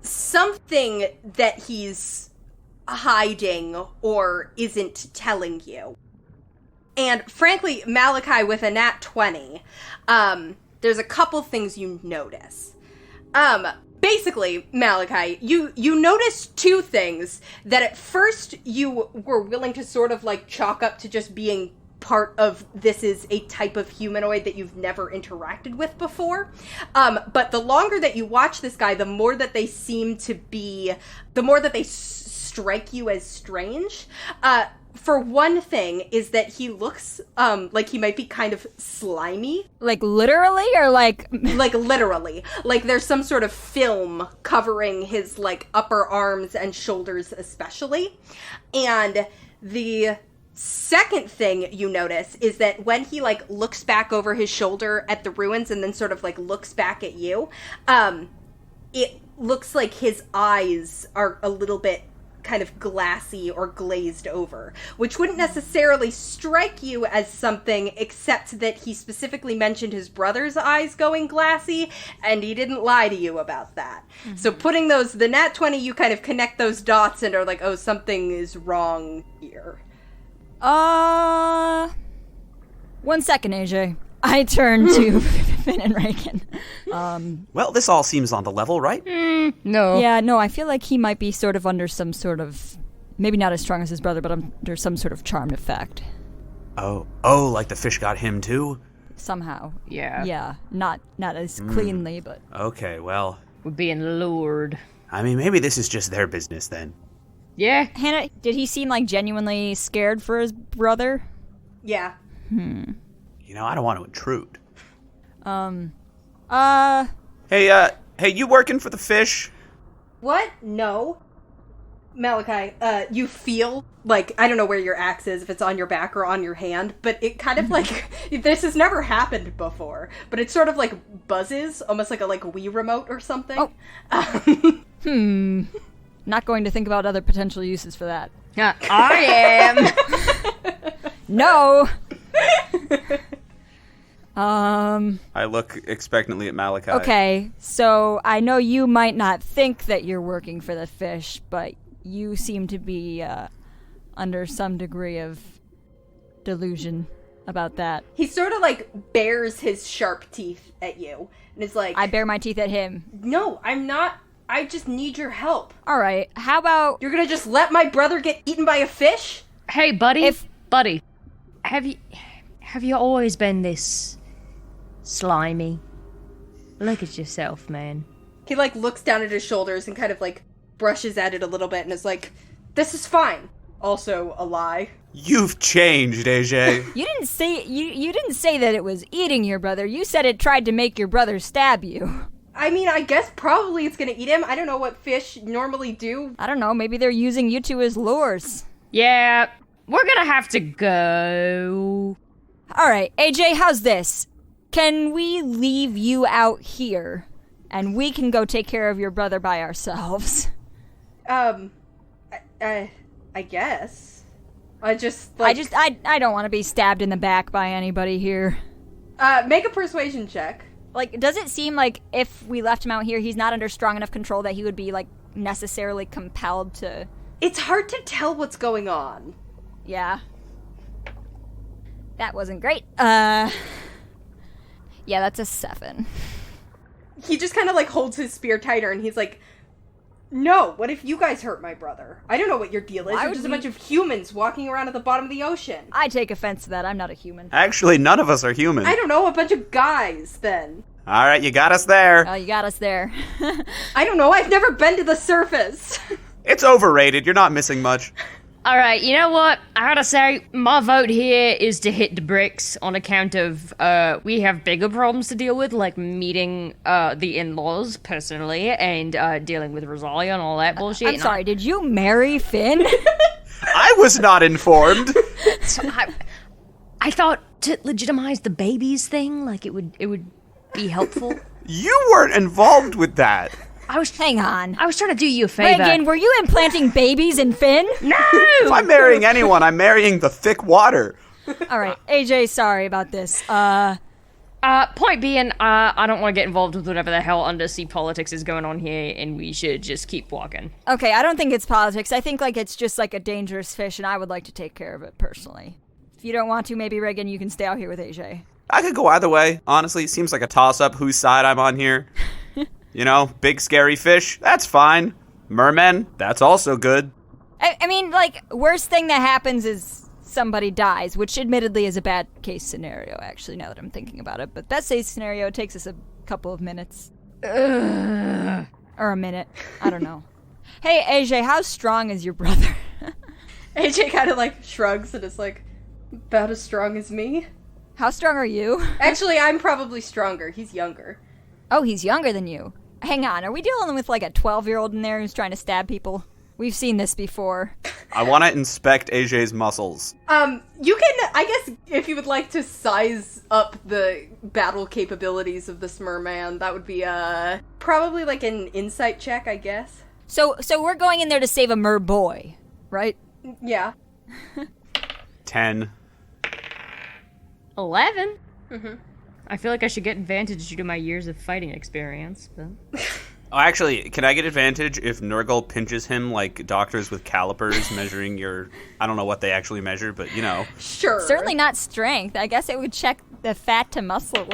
A: Something that he's hiding or isn't telling you. And frankly, Malachi, with a nat 20, there's a couple things you notice. Basically, Malachi, you notice two things that at first you were willing to sort of like chalk up to just being part of this is a type of humanoid that you've never interacted with before. But the longer that you watch this guy, the more that they seem to be, the more that they strike you as strange. For one thing is that he looks like he might be kind of slimy.
D: Like literally or like...
A: Like literally. Like there's some sort of film covering his like upper arms and shoulders especially. And the second thing you notice is that when he like looks back over his shoulder at the ruins and then sort of like looks back at you, it looks like his eyes are a little bit kind of glassy or glazed over, which wouldn't necessarily strike you as something, except that he specifically mentioned his brother's eyes going glassy, and he didn't lie to you about that. Mm-hmm. So putting the nat 20, you kind of connect those dots and are like, oh, something is wrong here.
D: 1 second, AJ. I turn to Finn and Regin.
E: Well, this all seems on the level, right?
C: No.
D: Yeah, no, I feel like he might be sort of under some sort of, maybe not as strong as his brother, but under some sort of charmed effect.
E: Oh, like the fish got him too?
D: Somehow.
C: Yeah.
D: Yeah, not as cleanly, but...
E: Okay, well...
C: We're being lured.
E: I mean, maybe this is just their business then.
C: Yeah.
D: Hannah, did he seem like genuinely scared for his brother?
A: Yeah.
E: You know, I don't want to intrude. Hey, you working for the fish?
A: What? No. Malachi, you feel like, I don't know where your axe is, if it's on your back or on your hand, but it kind of like, this has never happened before, but it sort of like buzzes, almost like a Wii remote or something.
D: Oh. Not going to think about other potential uses for that.
C: I am.
D: No!
E: I look expectantly at Malachi.
D: Okay, so I know you might not think that you're working for the fish, but you seem to be under some degree of delusion about that.
A: He sort of like bares his sharp teeth at you and is like,
D: I bare my teeth at him.
A: No, I'm not. I just need your help.
D: All right, how about...
A: You're gonna just let my brother get eaten by a fish?
C: Hey, buddy. Buddy, have you always been this slimy. Look at yourself, man.
A: He, like, looks down at his shoulders and kind of, like, brushes at it a little bit and is like, this is fine. Also a lie.
E: You've changed, AJ.
D: You didn't say that it was eating your brother. You said it tried to make your brother stab you.
A: I mean, I guess probably it's gonna eat him. I don't know what fish normally do.
D: I don't know, maybe they're using you two as lures.
C: Yeah, we're gonna have to go.
D: Alright, AJ, how's this? Can we leave you out here? And we can go take care of your brother by ourselves.
A: I guess. I
D: don't want to be stabbed in the back by anybody here.
A: Make a persuasion check.
D: Like, does it seem like if we left him out here, he's not under strong enough control that he would be, like, necessarily compelled to...
A: It's hard to tell what's going on.
D: Yeah. That wasn't great. Yeah, that's a 7.
A: He just kind of, like, holds his spear tighter, and he's like, no, what if you guys hurt my brother? I don't know what your deal is. You're just a bunch of humans walking around at the bottom of the ocean.
D: I take offense to that. I'm not a human.
E: Actually, none of us are human.
A: I don't know, a bunch of guys, then.
E: All right, you got us there.
D: Oh, you got us there.
A: I don't know, I've never been to the surface.
E: It's overrated. You're not missing much.
C: All right, you know what? I gotta say, my vote here is to hit the bricks on account of, we have bigger problems to deal with, like meeting, the in-laws, personally, and, dealing with Rosalia and all that bullshit.
D: I'm sorry, did you marry Finn?
E: I was not informed.
C: So I thought to legitimize the babies thing, like, it would be helpful.
E: You weren't involved with that.
D: Hang on.
C: I was trying to do you a favor.
D: Regin, were you implanting babies in Finn?
C: No!
E: If I'm marrying anyone, I'm marrying the thick water.
D: Alright, AJ, sorry about this.
C: Point being, I don't want to get involved with whatever the hell undersea politics is going on here, and we should just keep walking.
D: Okay, I don't think it's politics. I think, like, it's just, like, a dangerous fish, and I would like to take care of it, personally. If you don't want to, maybe, Regin, you can stay out here with AJ.
E: I could go either way. Honestly, it seems like a toss-up whose side I'm on here. You know, big scary fish, that's fine. Mermen, that's also good.
D: I mean, like, worst thing that happens is somebody dies, which admittedly is a bad case scenario, actually, now that I'm thinking about it. But best case scenario, it takes us a couple of minutes. Or a minute. I don't know. Hey, AJ, how strong is your brother?
A: AJ kind of, like, shrugs and is like, about as strong as me.
D: How strong are you?
A: Actually, I'm probably stronger. He's younger.
D: Oh, he's younger than you. Hang on, are we dealing with, like, a 12-year-old in there who's trying to stab people? We've seen this before.
E: I want to inspect AJ's muscles.
A: You can, I guess, if you would like to size up the battle capabilities of this merman, that would be, probably, like, an insight check, I guess.
D: So we're going in there to save a mer boy, right?
A: Yeah.
E: 10.
C: 11?
A: Mm-hmm.
C: I feel like I should get advantage due to my years of fighting experience, but...
E: Oh, actually, can I get advantage if Nurgle pinches him like doctors with calipers measuring your... I don't know what they actually measure, but, you know.
A: Sure.
D: Certainly not strength. I guess it would check the fat to muscle.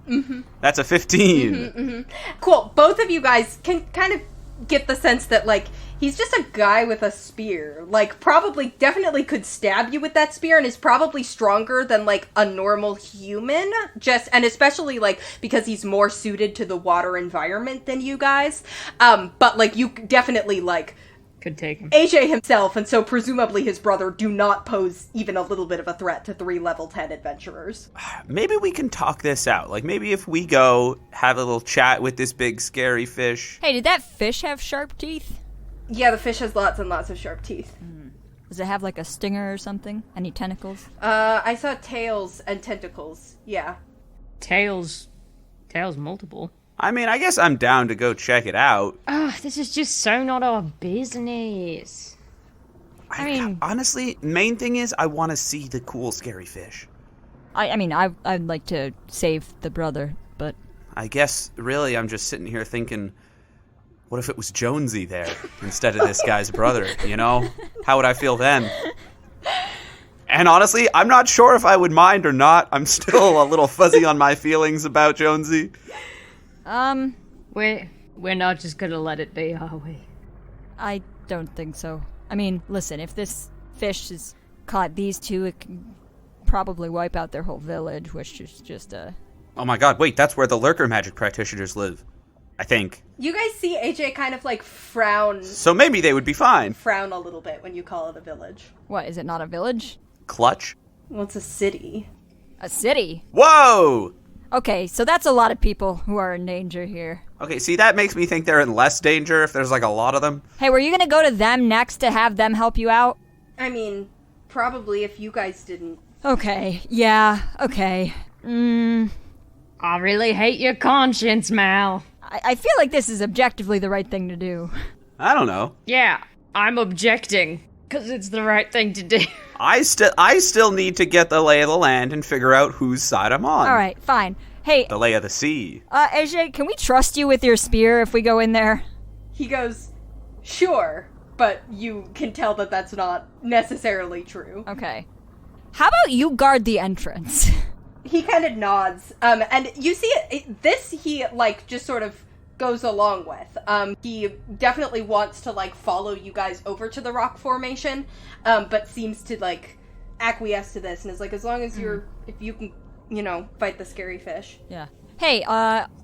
A: Mm-hmm.
E: That's a 15.
A: Mm-hmm, mm-hmm. Cool. Both of you guys can kind of get the sense that, like, he's just a guy with a spear. Like, probably, definitely could stab you with that spear and is probably stronger than, like, a normal human. And especially, like, because he's more suited to the water environment than you guys. But, like, you definitely, like...
C: Could take him.
A: AJ himself, and so presumably his brother, do not pose even a little bit of a threat to 3 level 10 adventurers.
E: Maybe we can talk this out. Like, maybe if we go have a little chat with this big scary fish.
D: Hey, did that fish have sharp teeth?
A: Yeah, the fish has lots and lots of sharp teeth.
D: Does it have, like, a stinger or something? Any tentacles?
A: I saw tails and tentacles, yeah.
C: Tails multiple.
E: I mean, I guess I'm down to go check it out.
C: Ugh, this is just so not our business.
D: I mean...
E: Honestly, main thing is I want to see the cool scary fish.
D: I mean, I'd like to save the brother, but...
E: I guess, really, I'm just sitting here thinking... What if it was Jonesy there instead of this guy's brother, you know? How would I feel then? And honestly, I'm not sure if I would mind or not. I'm still a little fuzzy on my feelings about Jonesy.
C: We're not just gonna let it be, are we?
D: I don't think so. I mean, listen, if this fish has caught these two, it can probably wipe out their whole village, which is just a
E: Oh my god, wait, that's where the Lurker magic practitioners live. I think.
A: You guys see AJ kind of like frown
E: So maybe they would be fine.
A: a little bit when you call it a village.
D: What, is it not a village?
E: Clutch?
A: Well, it's a city.
D: A city?
E: Whoa!
D: Okay, so that's a lot of people who are in danger here.
E: Okay, see, that makes me think they're in less danger if there's like a lot of them.
D: Hey, were you gonna go to them next to have them help you out?
A: I mean, probably if you guys didn't.
D: Okay, yeah, okay.
C: I really hate your conscience, Mal.
D: I feel like this is objectively the right thing to do.
E: I don't know.
C: Yeah, I'm objecting, because it's the right thing to do.
E: I still need to get the lay of the land and figure out whose side I'm on.
D: Alright, fine. Hey,
E: The lay of the sea.
D: AJ, can we trust you with your spear if we go in there?
A: He goes, sure, but you can tell that that's not necessarily true.
D: Okay. How about you guard the entrance?
A: He kind of nods, and you see this he, like, just sort of goes along with. He definitely wants to, like, follow you guys over to the rock formation, but seems to, like, acquiesce to this, and is like, as long as if you can, fight the scary fish.
D: Yeah. Hey,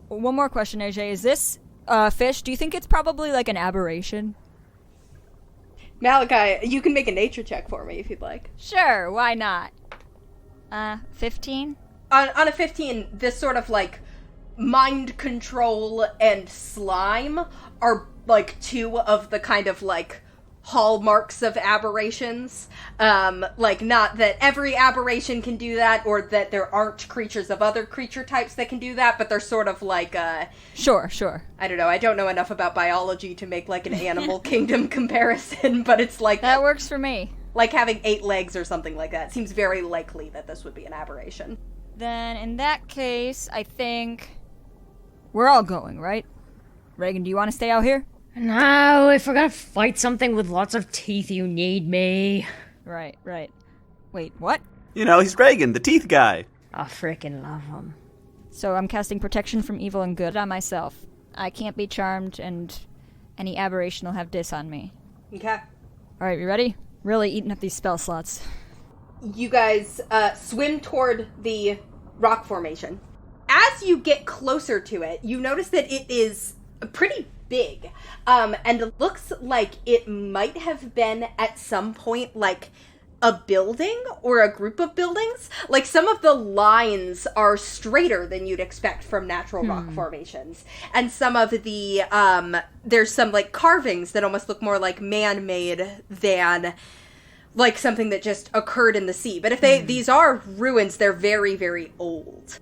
D: one more question, AJ. Is this, fish, do you think it's probably, like, an aberration?
A: Malachi, you can make a nature check for me if you'd like.
D: Sure, why not? 15?
A: On a 15, this sort of, like, mind control and slime are, like, two of the kind of, like, hallmarks of aberrations. Like, not that every aberration can do that, or that there aren't creatures of other creature types that can do that, but they're sort of like,
D: Sure.
A: I don't know, I don't know enough about biology to make, like, an animal kingdom comparison, but it's like...
D: That works for me.
A: Like having 8 legs or something like that. It seems very likely that this would be an aberration.
D: Then, in that case, I think... We're all going, right? Regin, do you want to stay out here?
C: No, if we're gonna fight something with lots of teeth, you need me.
D: Right. Wait, what?
E: He's Regin, the teeth guy.
C: I frickin' love him.
D: So I'm casting protection from evil and good on myself. I can't be charmed, and any aberration will have dis on me.
A: Okay.
D: Alright, you ready? Really eating up these spell slots.
A: You guys swim toward the rock formation. As you get closer to it, you notice that it is pretty big. And it looks like it might have been at some point like a building or a group of buildings. Like some of the lines are straighter than you'd expect from natural rock formations. And some of the, there's some like carvings that almost look more like man-made than like something that just occurred in the sea. But if these are ruins, they're very, very old.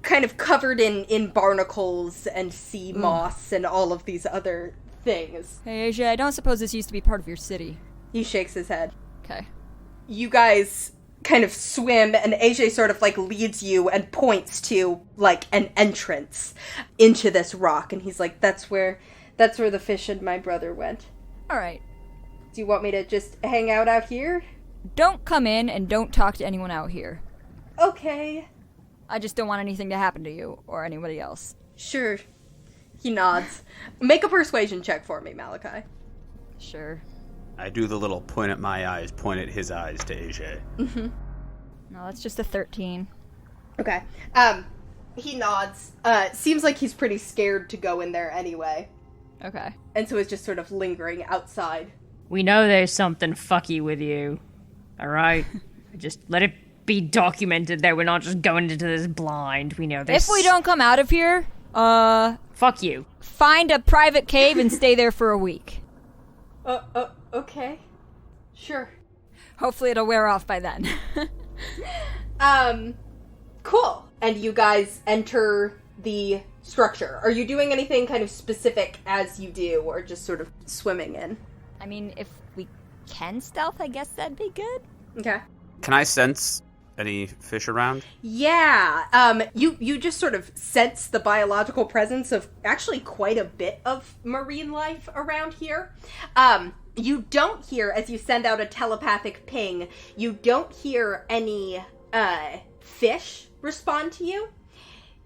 A: Kind of covered in barnacles and sea moss and all of these other things.
D: Hey, AJ, I don't suppose this used to be part of your city.
A: He shakes his head.
D: Okay.
A: You guys kind of swim, and AJ sort of, like, leads you and points to, like, an entrance into this rock. And he's like, that's where the fish and my brother went.
D: Alright.
A: Do you want me to just hang out here?
D: Don't come in and don't talk to anyone out here.
A: Okay.
D: I just don't want anything to happen to you or anybody else.
A: Sure. He nods. Make a persuasion check for me, Malachi.
D: Sure.
E: I do the little point at my eyes, point at his eyes to AJ.
A: Mm-hmm.
D: No, that's just a 13.
A: Okay. He nods. Seems like he's pretty scared to go in there anyway.
D: Okay.
A: And so is just sort of lingering outside.
C: We know there's something fucky with you. Alright? Just let it be documented that we're not just going into this blind. We know this.
D: If we don't come out of here,
C: fuck you.
D: Find a private cave and stay there for a week.
A: Okay. Sure.
D: Hopefully it'll wear off by then.
A: Cool. And you guys enter the structure. Are you doing anything kind of specific as you do, or just sort of swimming in?
D: I mean, if we can stealth, I guess that'd be good.
A: Okay.
E: Can I sense any fish around?
A: Yeah. You just sort of sense the biological presence of actually quite a bit of marine life around here. You don't hear, as you send out a telepathic ping, you don't hear any fish respond to you.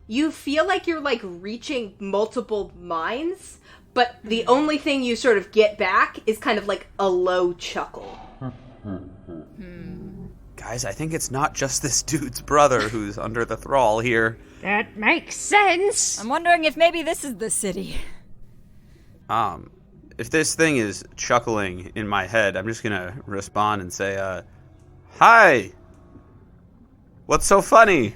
A: You feel like you're, like, reaching multiple minds, but the only thing you sort of get back is kind of like a low chuckle.
E: Guys, I think it's not just this dude's brother who's under the thrall here.
C: That makes sense.
D: I'm wondering if maybe this is the city.
E: If this thing is chuckling in my head, I'm just gonna respond and say, hi! What's so funny?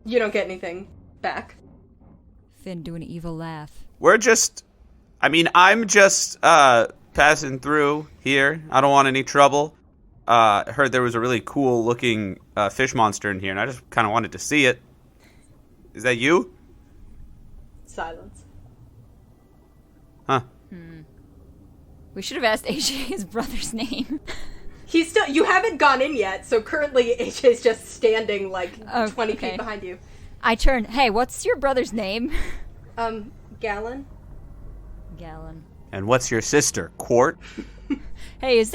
A: You don't get anything back.
D: Finn, do an evil laugh.
E: I'm just passing through here. I don't want any trouble. I heard there was a really cool looking fish monster in here, and I just kind of wanted to see it. Is that you?
A: Silence.
E: Huh.
D: We should have asked AJ his brother's name.
A: You haven't gone in yet, so currently AJ's just standing like 20 feet behind you.
D: I turn, hey, what's your brother's name?
A: Gallon?
D: Gallon.
E: And what's your sister, Quart?
D: Hey, was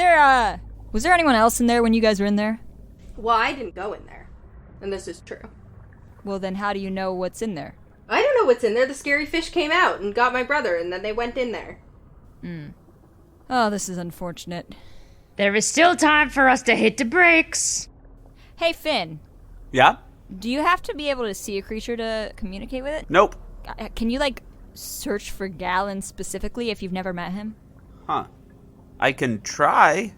D: there anyone else in there when you guys were in there?
A: Well, I didn't go in there. And this is true.
D: Well, then how do you know what's in there?
A: I don't know what's in there. The scary fish came out and got my brother, and then they went in there.
D: Oh, this is unfortunate.
C: There is still time for us to hit the brakes.
D: Hey, Finn.
E: Yeah?
D: Do you have to be able to see a creature to communicate with it?
E: Nope.
D: Can you, search for Gallon specifically if you've never met him?
E: Huh. I can try.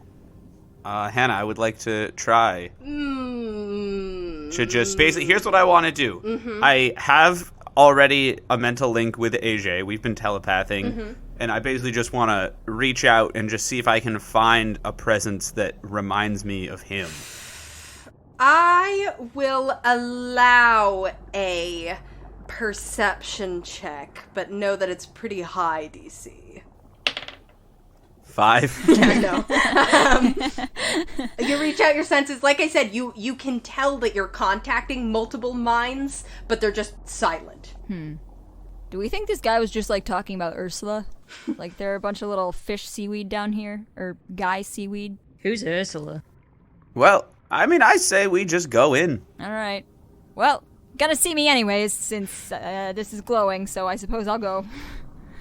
E: Hannah, I would like to try. To just basically, here's what I want to do. Mm-hmm. I have already a mental link with AJ. We've been telepathing. And I basically just want to reach out and just see if I can find a presence that reminds me of him.
A: I will allow a perception check, but know that it's pretty high DC.
E: 5.
A: Yeah, I know. You reach out your senses. Like I said, you can tell that you're contacting multiple minds, but they're just silent.
D: Do we think this guy was just, talking about Ursula? There are a bunch of little fish seaweed down here? Or guy seaweed?
C: Who's Ursula?
E: Well, I say we just go in.
D: Alright. Well, gonna see me anyways, since this is glowing, so I suppose I'll go.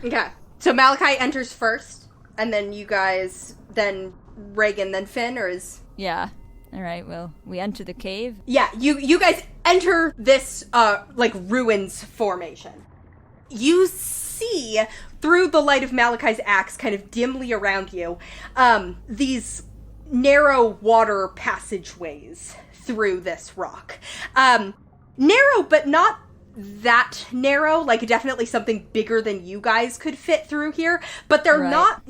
A: Okay. So Malachi enters first, and then you guys, then Regin, then Finn, or is...
D: Yeah. Alright, well, we enter the cave.
A: Yeah, you guys enter this, ruins formation. You see, through the light of Malachi's axe kind of dimly around you, these narrow water passageways through this rock. Narrow, but not that narrow, definitely something bigger than you guys could fit through here, but they're not,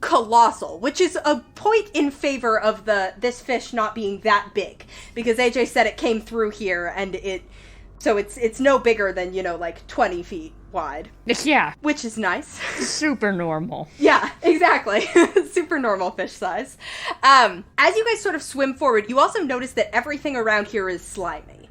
A: colossal, which is a point in favor of this fish not being that big, because AJ said it came through here, and it's no bigger than, 20 feet wide.
C: Yeah.
A: Which is nice.
C: Super normal.
A: Yeah, exactly. Super normal fish size. As you guys sort of swim forward, you also notice that everything around here is slimy.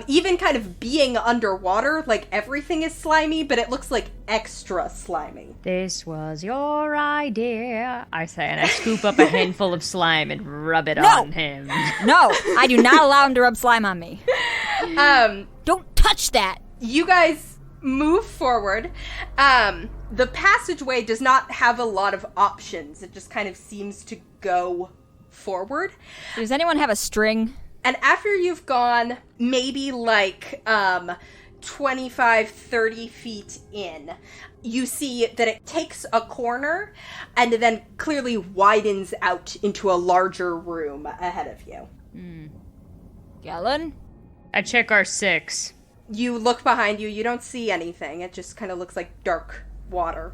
A: Even kind of being underwater, everything is slimy, but it looks extra slimy.
C: This was your idea, I say, and I scoop up a handful of slime and rub it
D: No!
C: on him.
D: No, I do not allow him to rub slime on me. Don't touch that!
A: You guys move forward. The passageway does not have a lot of options. It just kind of seems to go forward.
D: Does anyone have a string?
A: And after you've gone maybe 25, 30 feet in, you see that it takes a corner and then clearly widens out into a larger room ahead of you.
D: Gallon?
C: I check our 6.
A: You look behind you, you don't see anything. It just kind of looks like dark water.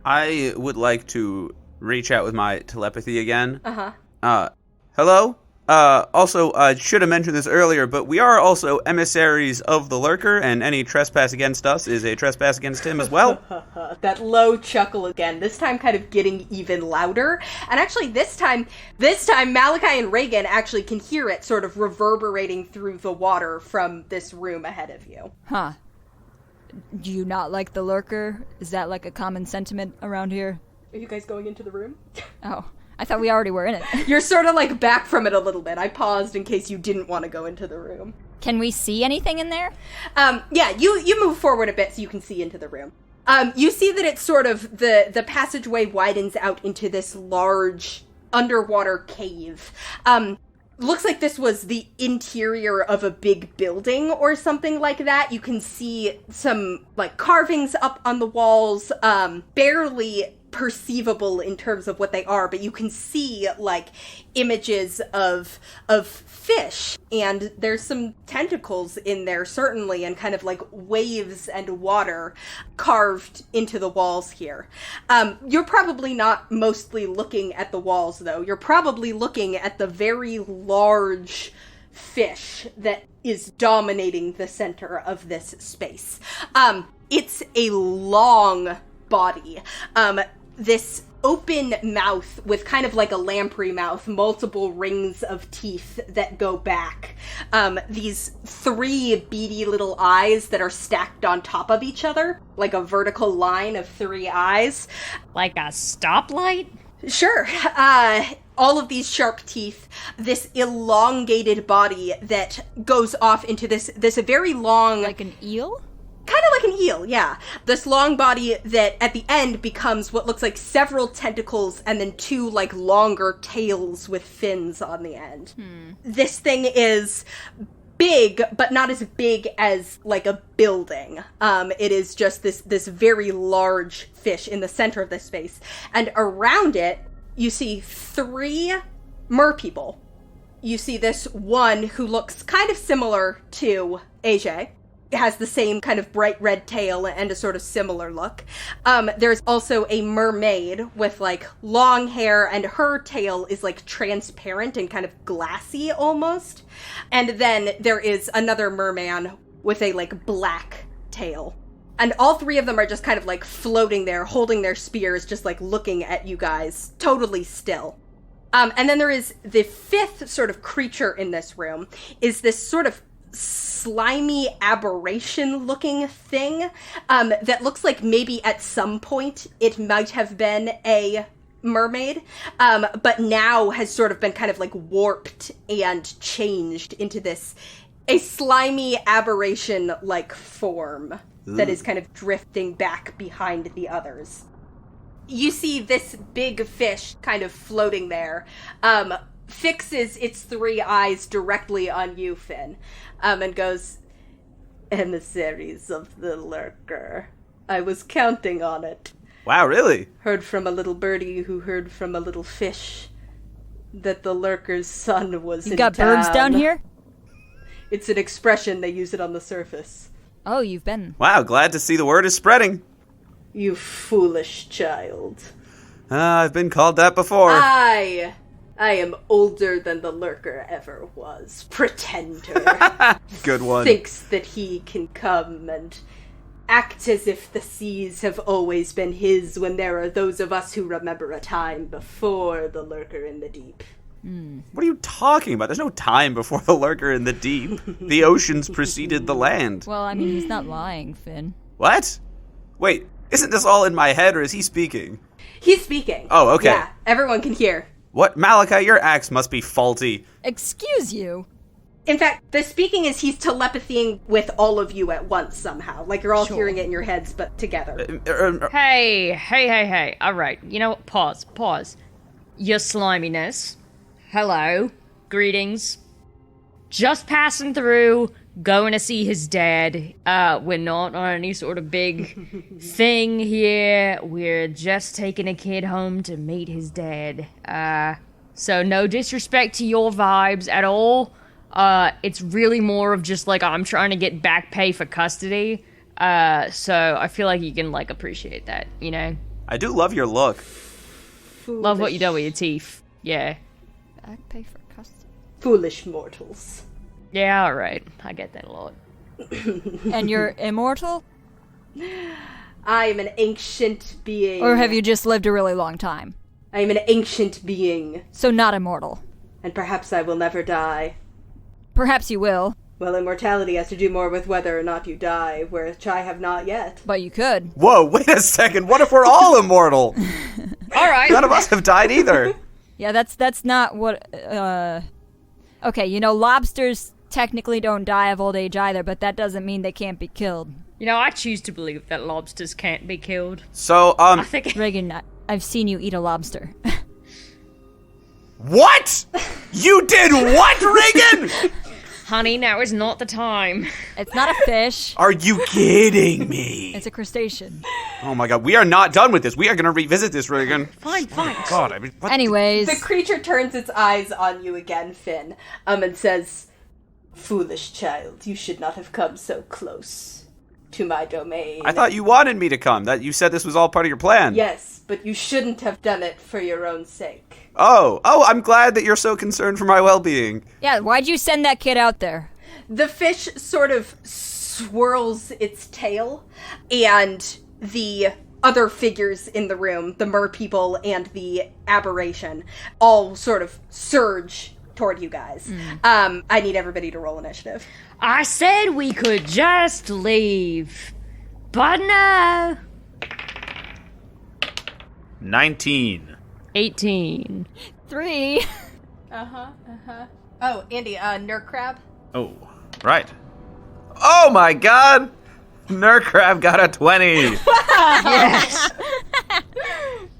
E: I would like to reach out with my telepathy again.
A: Uh-huh.
E: Hello? Also, I should have mentioned this earlier, but we are also emissaries of the Lurker, and any trespass against us is a trespass against him as well.
A: That low chuckle again, this time kind of getting even louder. And actually this time, Malachi and Regin actually can hear it sort of reverberating through the water from this room ahead of you.
D: Huh. Do you not like the Lurker? Is that a common sentiment around here?
A: Are you guys going into the room?
D: Oh, I thought we already were in it.
A: You're sort of back from it a little bit. I paused in case you didn't want to go into the room.
D: Can we see anything in there?
A: Yeah, you move forward a bit so you can see into the room. You see that it's sort of the passageway widens out into this large underwater cave. Looks like this was the interior of a big building or something like that. You can see some like carvings up on the walls, barely perceivable in terms of what they are, but you can see like images of fish, and there's some tentacles in there certainly, and kind of like waves and water carved into the walls here. You're probably not mostly looking at the walls though. You're probably looking at the very large fish that is dominating the center of this space. It's a long body. This open mouth with kind of like a lamprey mouth, multiple rings of teeth that go back. These 3 beady little eyes that are stacked on top of each other, like a vertical line of 3 eyes.
C: Like a stoplight?
A: Sure. All of these sharp teeth, this elongated body that goes off into this very long...
D: Like an eel?
A: Kind of like an eel, yeah. This long body that at the end becomes what looks like several tentacles and then 2 like longer tails with fins on the end. This thing is big, but not as big as like a building. It is just this very large fish in the center of this space. And around it, you see 3 merpeople. You see this one who looks kind of similar to AJ. Has the same kind of bright red tail and a sort of similar look. There's also a mermaid with like long hair, and her tail is like transparent and kind of glassy almost. And then there is another merman with a like black tail. And all 3 of them are just kind of like floating there, holding their spears, just like looking at you guys, totally still. And then there is the 5th sort of creature in this room, is this sort of slimy aberration looking thing that looks like maybe at some point it might have been a mermaid, but now has sort of been kind of like warped and changed into a slimy aberration like form that is kind of drifting back behind the others. You see this big fish kind of floating there, fixes its 3 eyes directly on you, Finn, and goes, "Emissaries of the Lurker. I was counting on it."
E: Wow, really?
A: Heard from a little birdie who heard from a little fish that the Lurker's son was in town.
D: You got birds down here?
A: It's an expression, they use it on the surface.
D: Oh, you've been...
E: Wow, glad to see the word is spreading.
A: You foolish child.
E: I've been called that before.
A: I am older than the Lurker ever was. Pretender.
E: Good one.
A: Thinks that he can come and act as if the seas have always been his, when there are those of us who remember a time before the Lurker in the deep.
E: What are you talking about? There's no time before the Lurker in the deep. The oceans preceded the land.
D: Well, I mean, he's not lying, Finn.
E: What? Wait, isn't this all in my head, or is he speaking?
A: He's speaking.
E: Oh, okay.
A: Yeah, everyone can hear.
E: What? Malachi, your axe must be faulty.
D: Excuse you.
A: In fact, the speaking is he's telepathying with all of you at once somehow. Like, you're all hearing it in your heads, but together.
C: Hey. All right. You know what? Pause. Your sliminess. Hello. Greetings. Just passing through, going to see his dad. We're not on any sort of big thing here. We're just taking a kid home to meet his dad. So no disrespect to your vibes at all. It's really more of just like, I'm trying to get back pay for custody. So I feel like you can like appreciate that, you know?
E: I do love your look.
A: Foolish.
C: Love what you do with your teeth. Yeah.
D: Back pay for custody.
A: Foolish mortals.
C: Yeah, alright. I get that a lot.
D: And you're immortal?
A: I am an ancient being.
D: Or have you just lived a really long time?
A: I am an ancient being.
D: So not immortal.
A: And perhaps I will never die.
D: Perhaps you will.
A: Well, immortality has to do more with whether or not you die, which I have not yet.
D: But you could.
E: Whoa, wait a second. What if we're all immortal?
C: Alright.
E: None of us have died either.
D: Yeah, that's not what, Okay, you know, lobsters technically don't die of old age either, but that doesn't mean they can't be killed.
C: You know, I choose to believe that lobsters can't be killed.
E: So,
C: I think
D: Regin, I've seen you eat a lobster.
E: What? You did what, Regin?
C: Honey, now is not the time.
D: It's not a fish.
E: Are you kidding me?
D: It's a crustacean.
E: Oh my god, we are not done with this. We are going to revisit this, Regin.
C: Fine.
E: God, I mean, what?
D: Anyways.
A: The creature turns its eyes on you again, Finn, and says, "Foolish child, you should not have come so close to my domain."
E: I thought you wanted me to come. That you said this was all part of your plan.
A: Yes, but you shouldn't have done it for your own sake.
E: Oh, I'm glad that you're so concerned for my well-being.
D: Yeah, why'd you send that kid out there?
A: The fish sort of swirls its tail, and the other figures in the room, the mer people and the aberration, all sort of surge toward you guys. I need everybody to roll initiative.
C: I said we could just leave. But no.
B: 19.
C: 18.
D: 3.
A: Oh, Andy, nerd crab?
B: Oh, right.
E: Oh my god! Nurkrab got a 20.
C: Yes.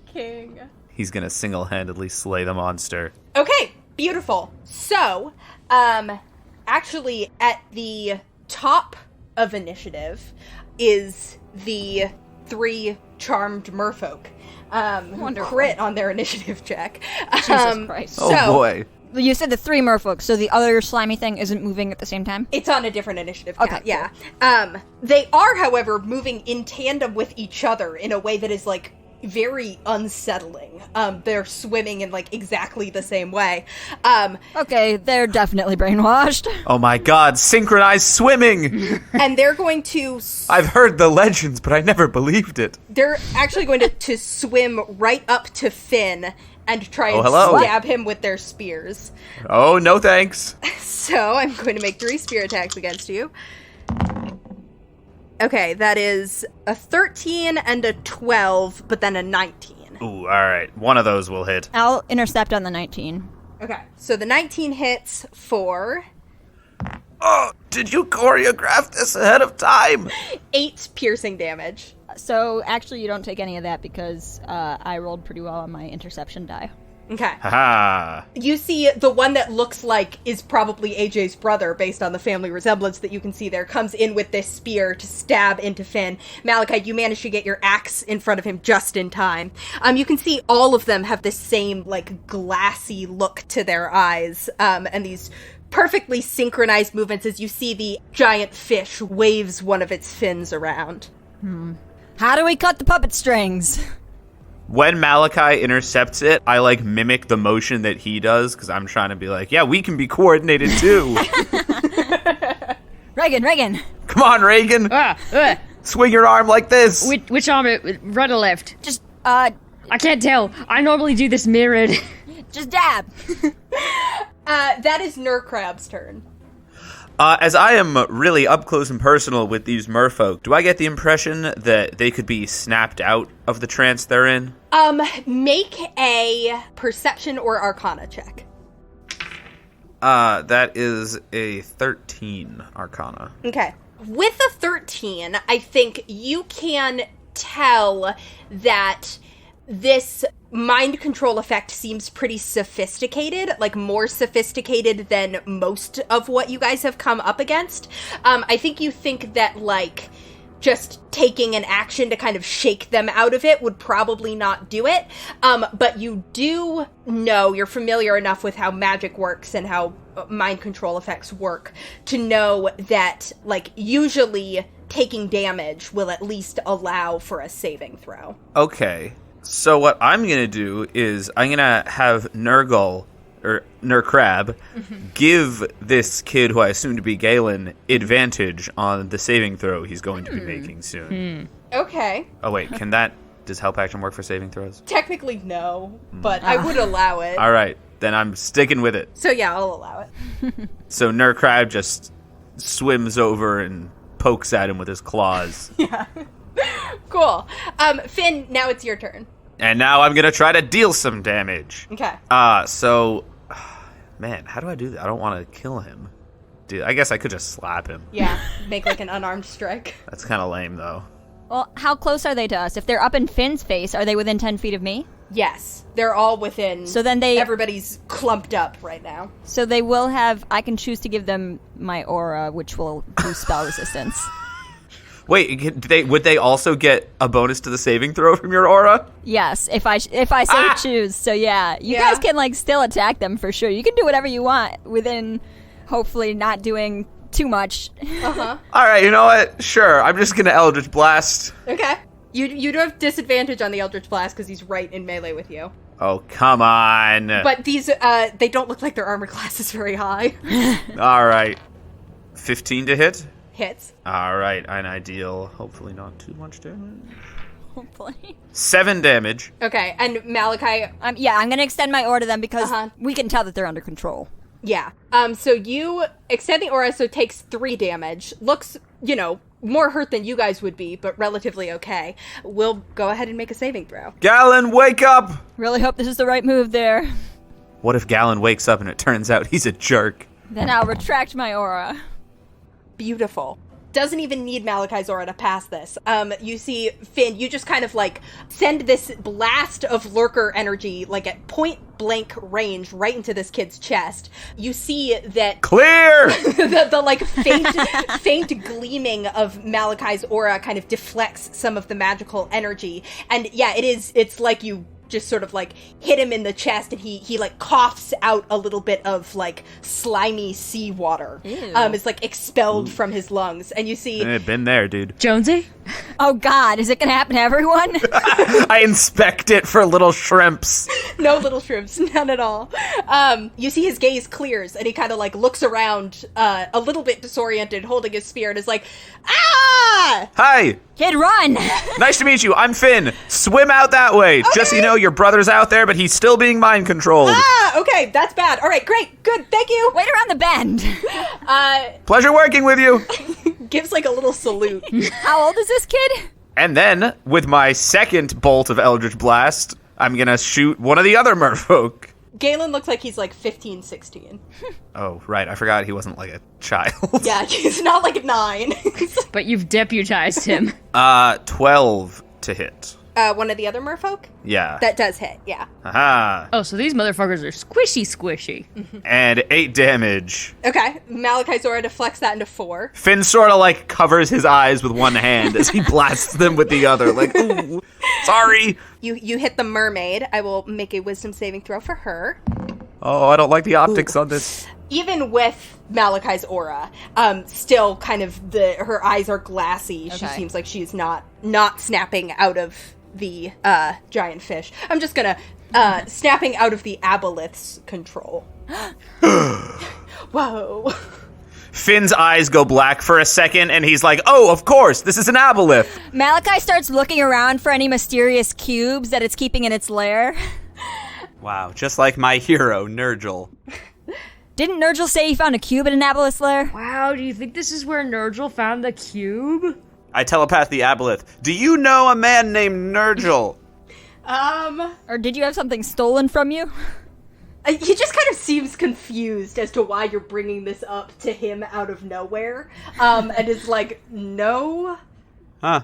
A: King.
B: He's gonna single-handedly slay the monster.
A: Okay, beautiful. So, actually, at the top of initiative is the 3 charmed merfolk.
D: Wonderful.
A: Crit on their initiative check.
D: Jesus Christ.
E: Oh
A: So-
E: boy.
D: You said the 3 merfolk, so the other slimy thing isn't moving at the same time?
A: It's on a different initiative count,
D: Okay,
A: yeah. They are, however, moving in tandem with each other in a way that is, like, very unsettling. They're swimming in, like, exactly the same way.
D: Okay, they're definitely brainwashed.
E: Oh my god, synchronized swimming!
A: And they're going to...
E: I've heard the legends, but I never believed it.
A: They're actually going to swim right up to Finn and try and
E: hello.
A: stab him with their spears.
E: Oh, no thanks.
A: So I'm going to make 3 spear attacks against you. Okay, that is a 13 and a 12, but then a 19.
B: Ooh, alright. One of those will hit.
D: I'll intercept on the 19.
A: Okay, so the 19 hits for
E: Oh, did you choreograph this ahead of time?
A: 8 piercing damage.
D: So, actually, you don't take any of that because I rolled pretty well on my interception die.
A: Okay.
B: Haha.
A: You see the one that looks like is probably AJ's brother based on the family resemblance that you can see there comes in with this spear to stab into Finn. Malachi, you manage to get your axe in front of him just in time. You can see all of them have this same like glassy look to their eyes, and these perfectly synchronized movements as you see the giant fish waves one of its fins around.
D: How do we cut the puppet strings?
B: When Malachi intercepts it, I like mimic the motion that he does because I'm trying to be like, yeah, we can be coordinated too.
D: Regin!
E: Come on, Regin. Swing your arm like this.
C: Which arm? Right or left?
D: Just,
C: I can't tell. I normally do this mirrored.
D: just dab.
A: That is Nurkrab's turn.
B: As I am really up close and personal with these merfolk, do I get the impression that they could be snapped out of the trance they're in?
A: Make a perception or arcana check.
B: That is a 13 arcana.
A: Okay. With a 13, I think you can tell that this mind control effect seems pretty sophisticated, like more sophisticated than most of what you guys have come up against. I think you think that, like, just taking an action to kind of shake them out of it would probably not do it. But you do know, you're familiar enough with how magic works and how mind control effects work to know that, like, usually taking damage will at least allow for a saving throw.
B: Okay. So what I'm going to do is I'm going to have Nurgle, or Nurkrab, give this kid, who I assume to be Galen, advantage on the saving throw he's going to be making soon.
A: Okay.
B: Oh, wait, does help action work for saving throws?
A: Technically, no, but I would allow it.
B: All right, then I'm sticking with it.
A: So yeah, I'll allow it.
B: So Nurkrab just swims over and pokes at him with his claws.
A: Cool. Finn, now it's your turn.
B: And now I'm going to try to deal some damage.
A: Okay.
B: So, man, how do I do that? I don't want to kill him. Dude, I guess I could just slap him.
A: Yeah, make like an unarmed strike.
B: That's kind of lame, though.
D: Well, how close are they to us? If they're up in Finn's face, are they within 10 feet of me?
A: Yes, they're all within.
D: So then
A: everybody's clumped up right now.
D: So they will have. I can choose to give them my aura, which will boost spell resistance.
B: Wait, would they also get a bonus to the saving throw from your aura?
D: Yes, if I so choose. So yeah, you guys can like still attack them for sure. You can do whatever you want within, hopefully not doing too much.
A: Uh-huh.
B: All right, you know what? Sure, I'm just gonna Eldritch Blast.
A: Okay. You do have disadvantage on the Eldritch Blast because he's right in melee with you.
B: Oh, come on.
A: But these, they don't look like their armor class is very high.
B: All right. 15 to hit?
A: Hits.
B: All right, an ideal. Hopefully not too much damage.
D: Hopefully.
B: 7 damage.
A: Okay, and Malachi...
D: I'm going to extend my aura to them because we can tell that they're under control.
A: Yeah. So you extend the aura, so it takes 3 damage. Looks, more hurt than you guys would be, but relatively okay. We'll go ahead and make a saving throw.
B: Galen, wake up!
D: Really hope this is the right move there.
B: What if Galen wakes up and it turns out he's a jerk?
D: Then I'll retract my aura.
A: Beautiful. Doesn't even need Malachi's aura to pass this. You see, Finn, you just kind of like send this blast of Lurker energy like at point blank range right into this kid's chest. You see that
B: clear
A: the like faint gleaming of Malachi's aura kind of deflects some of the magical energy. And yeah, it's like you just sort of like hit him in the chest and he like coughs out a little bit of like slimy seawater. It's like expelled from his lungs, and you see
B: been there, dude.
C: Jonesy?
D: Oh god, is it gonna happen to everyone?
B: I inspect it for little shrimps.
A: No little shrimps, none at all. You see his gaze clears and he kind of like looks around a little bit disoriented, holding his spear, and is like, ah!
B: Hi!
D: Kid, run!
B: Nice to meet you. I'm Finn. Swim out that way.
A: Okay.
B: Just so you know, your brother's out there, but he's still being mind controlled.
A: Ah, okay, that's bad. All right, great, good, thank you.
D: Wait around the bend.
B: Pleasure working with you.
A: Gives like a little salute.
D: How old is this kid?
B: And then, with my second bolt of Eldritch Blast, I'm gonna shoot one of the other merfolk.
A: Galen looks like he's like 15, 16.
B: Oh, right. I forgot he wasn't like a child.
A: Yeah, he's not like 9.
C: But you've deputized him.
B: 12 to hit.
A: One of the other merfolk?
B: Yeah.
A: That does hit, yeah.
B: Aha.
C: Oh, so these motherfuckers are squishy.
B: And 8 damage.
A: Okay, Malachi's aura deflects that into 4.
B: Finn sort of like covers his eyes with one hand as he blasts them with the other. Like, ooh, sorry.
A: You hit the mermaid. I will make a wisdom saving throw for her.
B: Oh, I don't like the optics on this.
A: Even with Malachi's aura, still kind of her eyes are glassy. She seems like she's not snapping out of the giant fish. I'm just gonna snapping out of the aboleth's control. Whoa.
B: Finn's eyes go black for a second, and he's like, oh, of course, this is an aboleth.
D: Malachi starts looking around for any mysterious cubes that it's keeping in its lair.
E: Wow, just like my hero, Nergal.
D: Didn't Nergal say he found a cube in an aboleth's lair?
C: Wow, do you think this is where Nergal found the cube?
E: I telepath the aboleth. Do you know a man named Nergal?
D: Or did you have something stolen from you?
A: He just kind of seems confused as to why you're bringing this up to him out of nowhere. And is like, no.
E: Huh.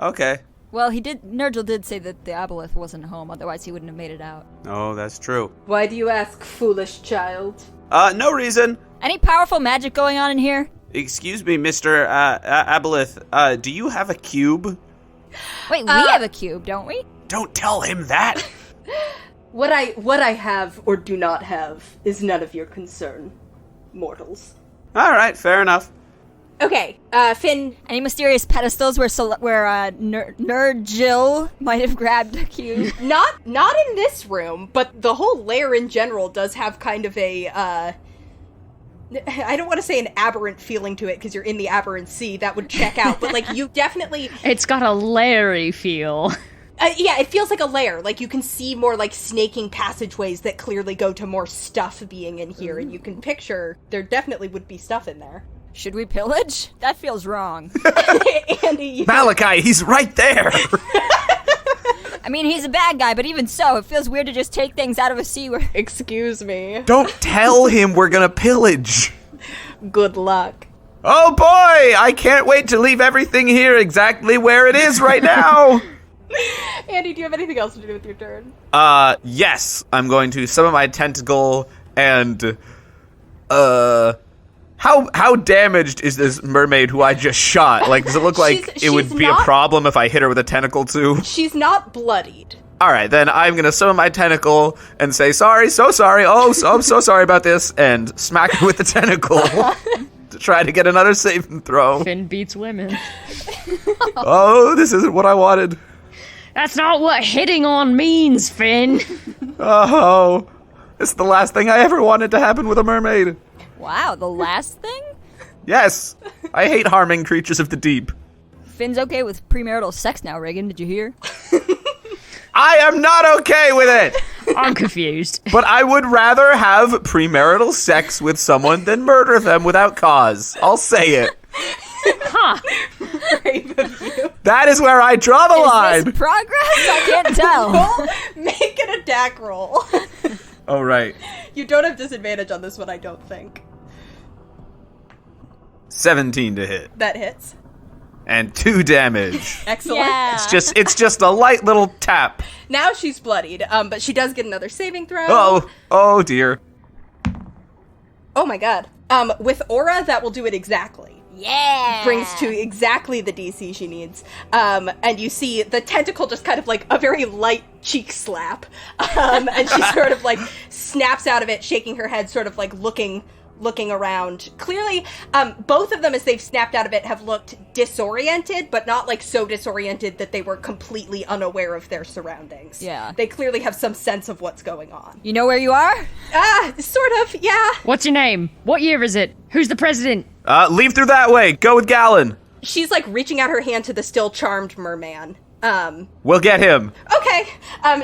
E: Okay.
D: Well, Nergal did say that the aboleth wasn't home, otherwise he wouldn't have made it out.
E: Oh, that's true.
A: Why do you ask, foolish child?
E: No reason.
D: Any powerful magic going on in here?
E: Excuse me, Mr. Aboleth. Do you have a cube?
D: Wait, we have a cube, don't we?
E: Don't tell him that.
A: What I have or do not have is none of your concern, mortals.
E: All right, fair enough.
A: Okay, Finn.
D: Any mysterious pedestals where Nergal might have grabbed a cube?
A: Not in this room, but the whole lair in general does have kind of a, I don't want to say an aberrant feeling to it, because you're in the Aberrant Sea. That would check out, but, like, you definitely...
C: It's got a Larry feel.
A: Yeah, it feels like a lair. Like, you can see more, like, snaking passageways that clearly go to more stuff being in here, and you can picture there definitely would be stuff in there.
D: Should we pillage? That feels wrong.
A: Andy,
B: Malachi, he's right there.
D: I mean, he's a bad guy, but even so, it feels weird to just take things out of a sea where...
A: Excuse me.
B: Don't tell him we're gonna pillage.
A: Good luck.
E: Oh boy, I can't wait to leave everything here exactly where it is right now.
A: Andy, do you have anything else to do with your turn?
E: Yes. I'm going to summon my tentacle and, how damaged is this mermaid who I just shot? Like, does it look like it would be a problem if I hit her with a tentacle too?
A: She's not bloodied.
E: Alright, then I'm gonna summon my tentacle and say, sorry, so sorry, I'm so sorry about this, and smack her with the tentacle to try to get another saving throw.
C: Finn beats women.
E: Oh, this isn't what I wanted.
C: That's not what hitting on means, Finn.
E: Oh, it's the last thing I ever wanted to happen with a mermaid.
D: Wow, the last thing?
E: Yes, I hate harming creatures of the deep.
D: Finn's okay with premarital sex now, Regin. Did you hear?
E: I am not okay with it.
C: I'm confused.
E: But I would rather have premarital sex with someone than murder them without cause. I'll say it.
C: Huh.
A: Brave of you.
E: That is where I draw the line.
D: Is this progress? I can't tell.
A: Roll, make an attack roll.
E: Oh, right.
A: You don't have disadvantage on this one, I don't think.
E: 17 to hit.
A: That hits.
E: And 2 damage.
A: Excellent.
D: Yeah.
E: It's just a light little tap.
A: Now she's bloodied, but she does get another saving throw.
E: Oh dear.
A: Oh my god. With Aura, that will do it exactly.
D: Yeah.
A: Brings to exactly the DC she needs. And you see the tentacle just kind of like a very light cheek slap. And she sort of like snaps out of it, shaking her head, sort of like looking around. Clearly, both of them, as they've snapped out of it, have looked disoriented, but not like so disoriented that they were completely unaware of their surroundings.
D: Yeah.
A: They clearly have some sense of what's going on.
D: You know where you are?
A: Sort of, yeah.
C: What's your name? What year is it? Who's the president?
E: Leave through that way. Go with Gallon.
A: She's like reaching out her hand to the still charmed merman.
E: We'll get him.
A: Okay.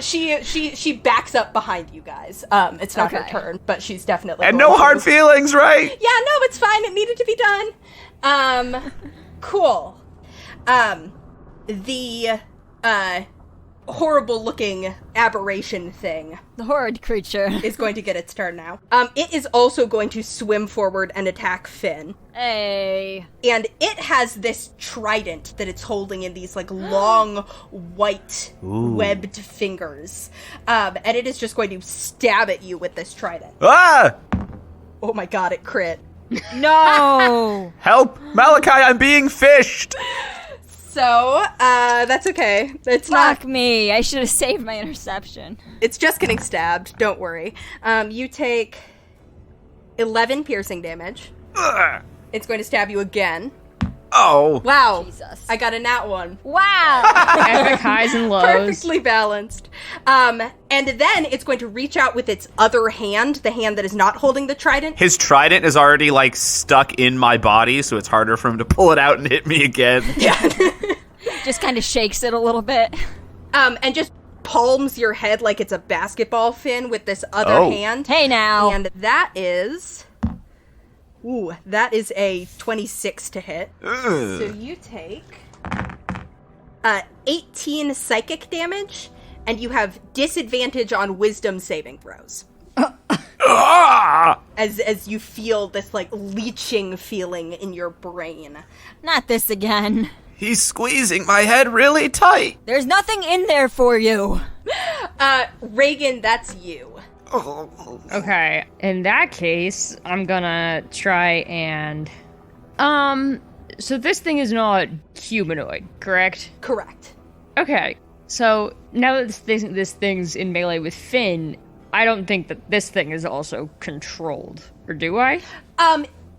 A: She backs up behind you guys. It's not her turn, but she's definitely.
E: And no hard feelings, right?
A: Yeah, no, it's fine. It needed to be done. Cool. The horrible looking aberration thing
D: The horrid creature.
A: is going to get its turn now. It is also going to swim forward and attack Finn.
D: Hey.
A: And it has this trident that it's holding in these, like, long, white, webbed fingers. And it is just going to stab at you with this trident.
E: Ah!
A: Oh my god, it crit.
D: No.
E: Help! Malachi, I'm being fished!
A: So, that's okay. It's
D: Fuck me. I should have saved my interception.
A: It's just getting stabbed, don't worry. You take 11 piercing damage.
E: Ugh.
A: It's going to stab you again.
E: Oh.
A: Wow.
D: Jesus.
A: I got a nat one.
D: Wow.
C: Epic highs and lows.
A: Perfectly balanced. And then it's going to reach out with its other hand, the hand that is not holding the trident.
E: His trident is already, like, stuck in my body, so it's harder for him to pull it out and hit me again.
A: Yeah.
D: Just kind of shakes it a little bit.
A: And just palms your head like it's a basketball fin with this other hand.
D: Hey now.
A: And that is... Ooh, that is a 26 to hit.
E: Ugh.
A: So you take 18 psychic damage, and you have disadvantage on wisdom saving throws.
E: Ah!
A: As you feel this, like, leeching feeling in your brain.
D: Not this again.
E: He's squeezing my head really tight.
D: There's nothing in there for you.
A: Regin, that's you.
C: Okay, in that case, I'm gonna try and... So this thing is not humanoid, correct?
A: Correct.
C: Okay, so now that this thing's in melee with Finn, I don't think that this thing is also controlled. Or do I?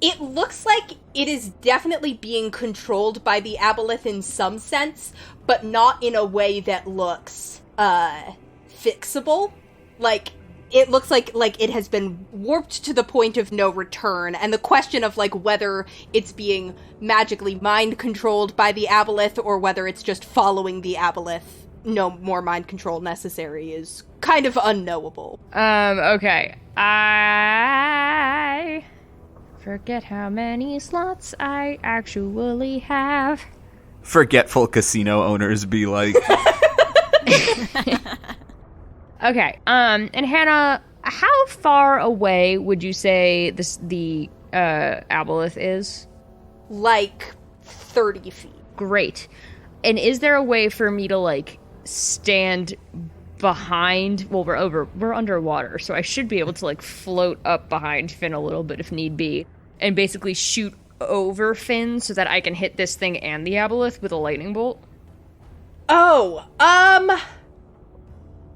A: It looks like it is definitely being controlled by the aboleth in some sense, but not in a way that looks, fixable. Like, it looks like it has been warped to the point of no return, and the question of, like, whether it's being magically mind-controlled by the aboleth or whether it's just following the aboleth, no more mind control necessary, is kind of unknowable.
C: Okay. I forget how many slots I actually have.
E: Forgetful casino owners be like.
C: Okay, and Hannah, how far away would you say the Aboleth is?
A: Like 30 feet.
C: Great. And is there a way for me to, like, stand behind... Well, we're underwater, so I should be able to, like, float up behind Finn a little bit if need be, and basically shoot over Finn so that I can hit this thing and the Aboleth with a lightning bolt?
A: Oh,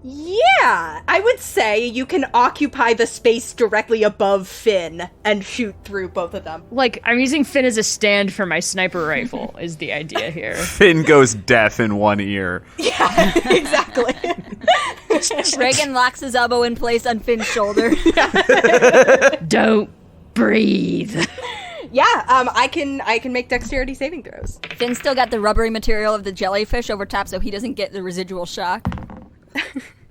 A: yeah, I would say you can occupy the space directly above Finn and shoot through both of them.
C: Like, I'm using Finn as a stand for my sniper rifle, is the idea here.
E: Finn goes deaf in one ear.
A: Yeah, exactly.
D: Regin locks his elbow in place on Finn's shoulder.
C: Don't breathe.
A: Yeah, I can make dexterity saving throws.
D: Finn's still got the rubbery material of the jellyfish over top so he doesn't get the residual shock.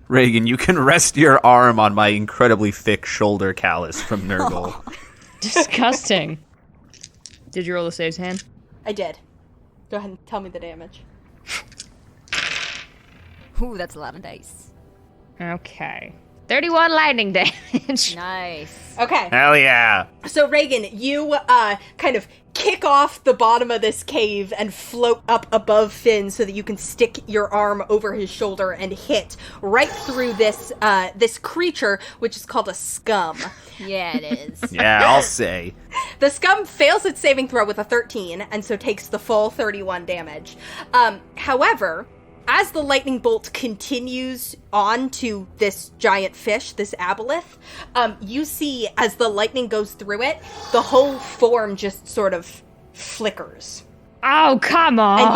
E: Regin, you can rest your arm on my incredibly thick shoulder callus from Nurgle.
C: Disgusting. Did you roll the saves hand?
A: I did. Go ahead and tell me the damage.
D: Ooh, that's a lot of dice.
C: Okay. 31 lightning damage.
D: Nice.
A: Okay.
E: Hell yeah.
A: So, Regin, you kind of kick off the bottom of this cave and float up above Finn so that you can stick your arm over his shoulder and hit right through this this creature, which is called a scum.
D: Yeah, it is.
E: Yeah, I'll say.
A: The scum fails its saving throw with a 13, and so takes the full 31 damage. However, as the lightning bolt continues on to this giant fish, this aboleth, you see as the lightning goes through it, the whole form just sort of flickers.
C: Oh, come on.
A: And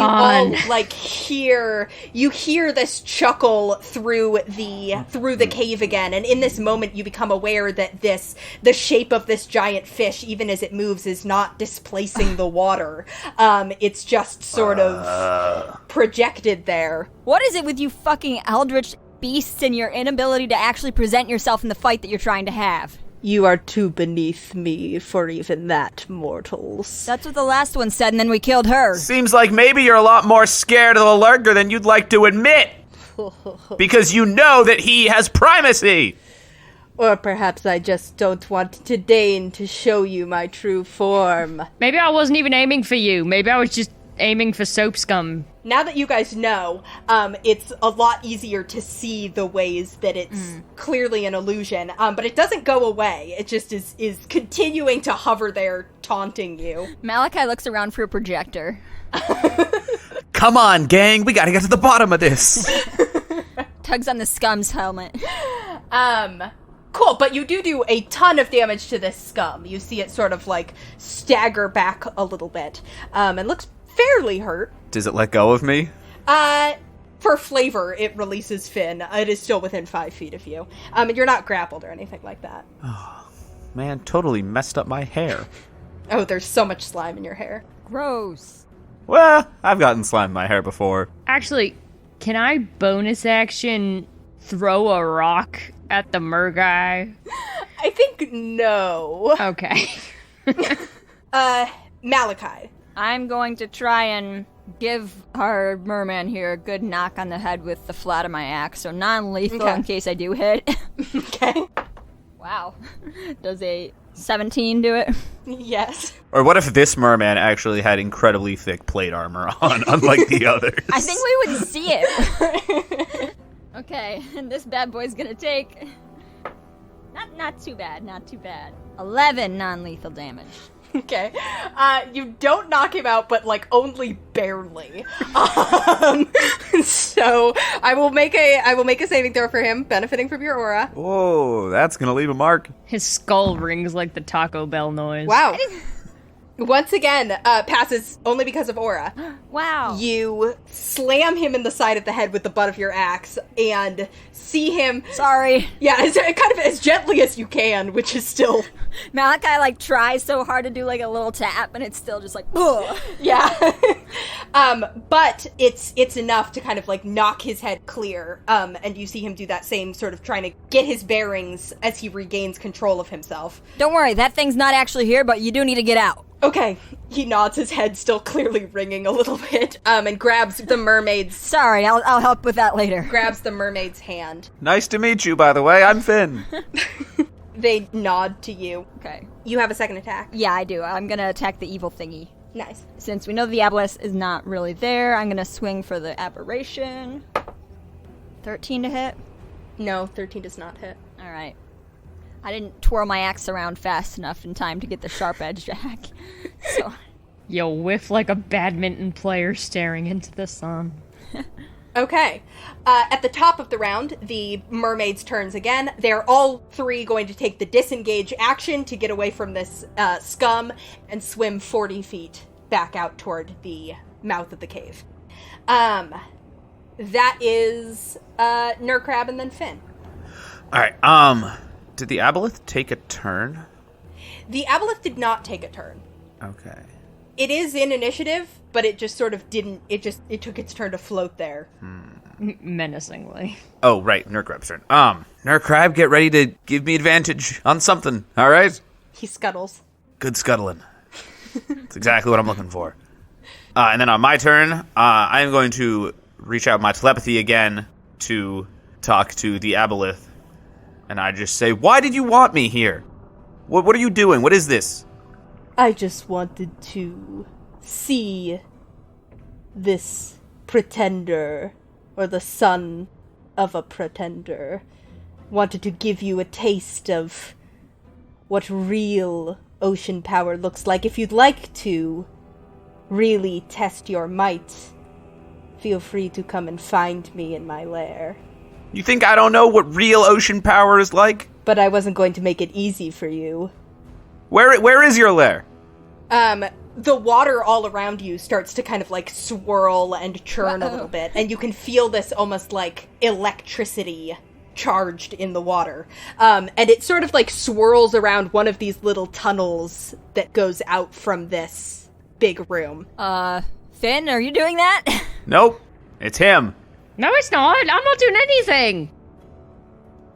A: you all, like, hear this chuckle through the cave again, and in this moment you become aware that the shape of this giant fish, even as it moves, is not displacing the water. It's just sort of projected there.
D: What is it with you fucking eldritch beasts and your inability to actually present yourself in the fight that you're trying to have?
A: You are too beneath me for even that, mortals.
D: That's what the last one said, and then we killed her.
E: Seems like maybe you're a lot more scared of the Lurker than you'd like to admit. Because you know that he has primacy.
A: Or perhaps I just don't want to deign to show you my true form.
C: Maybe I wasn't even aiming for you. Maybe I was just aiming for soap scum.
A: Now that you guys know, it's a lot easier to see the ways that it's clearly an illusion, but it doesn't go away. It just is continuing to hover there, taunting you.
D: Malachi looks around for a projector.
E: Come on, gang, we gotta get to the bottom of this.
D: Tugs on the scum's helmet.
A: Cool, but you do a ton of damage to this scum. You see it sort of, like, stagger back a little bit, and looks fairly hurt.
E: Does it let go of me?
A: For flavor, it releases Finn. It is still within 5 feet of you. And you're not grappled or anything like that.
E: Oh, man, totally messed up my hair.
A: Oh, there's so much slime in your hair.
D: Gross.
E: Well, I've gotten slime in my hair before.
C: Actually, can I bonus action throw a rock at the mer guy?
A: I think no.
C: Okay.
A: Malachi.
D: I'm going to try and give our merman here a good knock on the head with the flat of my axe, so non-lethal in case I do hit.
A: Okay.
D: Wow. Does a 17 do it?
A: Yes.
E: Or what if this merman actually had incredibly thick plate armor on, unlike the others?
D: I think we would see it. Okay, and this bad boy's gonna take... Not too bad, not too bad. 11 non-lethal damage.
A: Okay. You don't knock him out, but, like, only barely. So I will make a saving throw for him, benefiting from your aura.
E: Whoa, that's gonna leave a mark.
C: His skull rings like the Taco Bell noise.
A: Wow. Once again, passes only because of aura.
D: Wow.
A: You slam him in the side of the head with the butt of your axe and see him...
D: Sorry.
A: Yeah, kind of as gently as you can, which is still...
D: Malachi, like, tries so hard to do, like, a little tap, and it's still just like, ugh.
A: Yeah. But it's enough to kind of, like, knock his head clear, and you see him do that same sort of trying to get his bearings as he regains control of himself.
D: Don't worry, that thing's not actually here, but you do need to get out.
A: Okay. He nods, his head still clearly ringing a little bit, and grabs the mermaid's...
D: Sorry, I'll help with that later.
A: Grabs the mermaid's hand.
E: Nice to meet you, by the way. I'm Finn.
A: They nod to you.
D: Okay.
A: You have a second attack.
D: Yeah, I do. I'm gonna attack the evil thingy.
A: Nice.
D: Since we know the Aboleth is not really there, I'm gonna swing for the Aberration. 13 to hit?
A: No, 13 does not hit.
D: Alright. I didn't twirl my axe around fast enough in time to get the sharp edge back. So...
C: You whiff like a badminton player staring into the sun.
A: Okay. At the top of the round, the mermaids' turns again. They're all three going to take the disengage action to get away from this scum and swim 40 feet back out toward the mouth of the cave. That is Nurkrab and then Finn.
E: All right. Did the Aboleth take a turn?
A: The Aboleth did not take a turn.
E: Okay.
A: It is in initiative, but it just sort of didn't. It took its turn to float there.
C: Menacingly.
E: Oh, right. Nurkrab's turn. Nurkrab, get ready to give me advantage on something. All right?
A: He scuttles.
E: Good scuttling. That's exactly what I'm looking for. And then on my turn, I am going to reach out my telepathy again to talk to the Aboleth. And I just say, why did you want me here? What are you doing? What is this?
A: I just wanted to see this pretender, or the son of a pretender. Wanted to give you a taste of what real ocean power looks like. If you'd like to really test your might, feel free to come and find me in my lair.
E: You think I don't know what real ocean power is like?
A: But I wasn't going to make it easy for you.
E: Where is your lair?
A: The water all around you starts to kind of like swirl and churn a little bit, and you can feel this almost like electricity charged in the water. And it sort of like swirls around one of these little tunnels that goes out from this big room.
D: Finn, are you doing that?
E: Nope. It's him.
C: No, it's not. I'm not doing anything.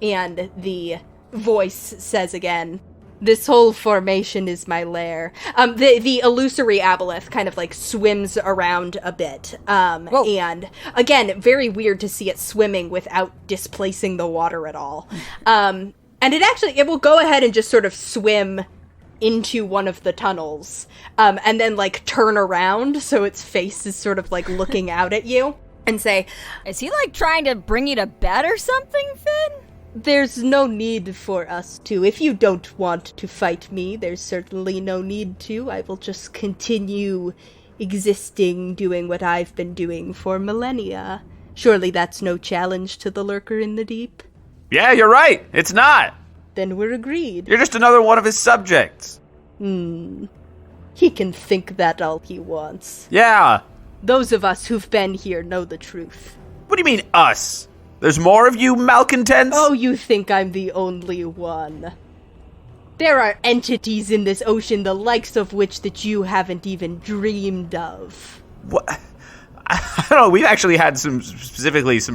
A: And the voice says again, this whole formation is my lair. The illusory Aboleth kind of like swims around a bit. And again, very weird to see it swimming without displacing the water at all. And it will go ahead and just sort of swim into one of the tunnels. And then like turn around so its face is sort of like looking out at you and say,
D: is he like trying to bring you to bed or something, Finn?
A: There's no need for us to. If you don't want to fight me, there's certainly no need to. I will just continue existing, doing what I've been doing for millennia. Surely that's no challenge to the Lurker in the Deep?
E: Yeah, you're right. It's not.
A: Then we're agreed.
E: You're just another one of his subjects.
A: He can think that all he wants.
E: Yeah.
A: Those of us who've been here know the truth.
E: What do you mean, us? There's more of you malcontents?
A: Oh, you think I'm the only one. There are entities in this ocean the likes of which that you haven't even dreamed of.
E: What? I don't know, we've actually had some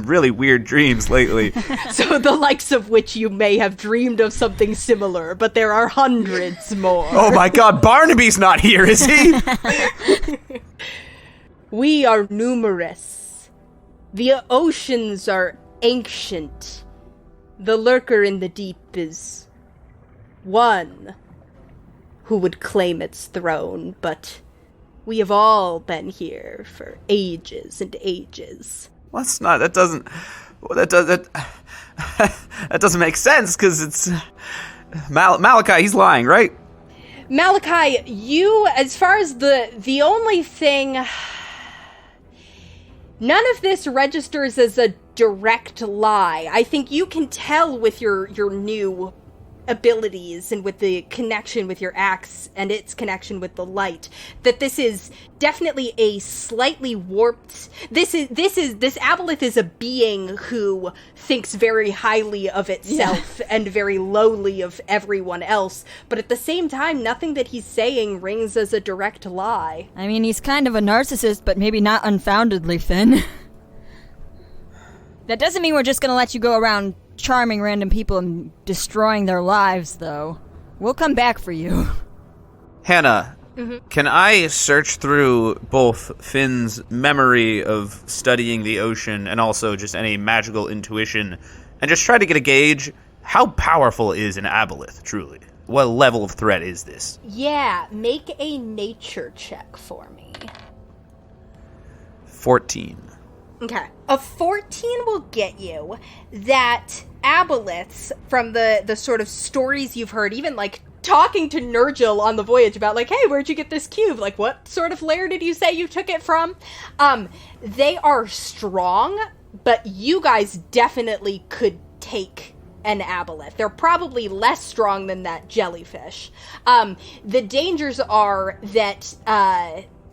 E: really weird dreams lately.
A: So the likes of which you may have dreamed of something similar, but there are hundreds more.
E: Oh my god, Barnaby's not here, is he?
A: We are numerous. The oceans are ancient. The Lurker in the Deep is one who would claim its throne, but we have all been here for ages and ages.
E: Well, that's not, that doesn't make sense, because it's Malachi, he's lying, right?
A: Malachi, you, as far as the only thing, none of this registers as a direct lie. I think you can tell with your new abilities and with the connection with your axe and its connection with the light that this is definitely a slightly warped. This Aboleth is a being who thinks very highly of itself and very lowly of everyone else, but at the same time nothing that he's saying rings as a direct lie.
D: I mean, he's kind of a narcissist, but maybe not unfoundedly, Finn. That doesn't mean we're just gonna let you go around charming random people and destroying their lives, though. We'll come back for you.
E: Hannah, can I search through both Finn's memory of studying the ocean and also just any magical intuition and just try to get a gauge
B: How powerful is an aboleth, truly? What level of threat is this?
A: Yeah, make a nature check for me.
B: 14.
A: Okay. A 14 will get you that aboleths, from the sort of stories you've heard, even like talking to Nurgil on the voyage about like, hey, where'd you get this cube? Like, what sort of lair did you say you took it from? They are strong, but you guys definitely could take an aboleth. They're probably less strong than that jellyfish. The dangers are that,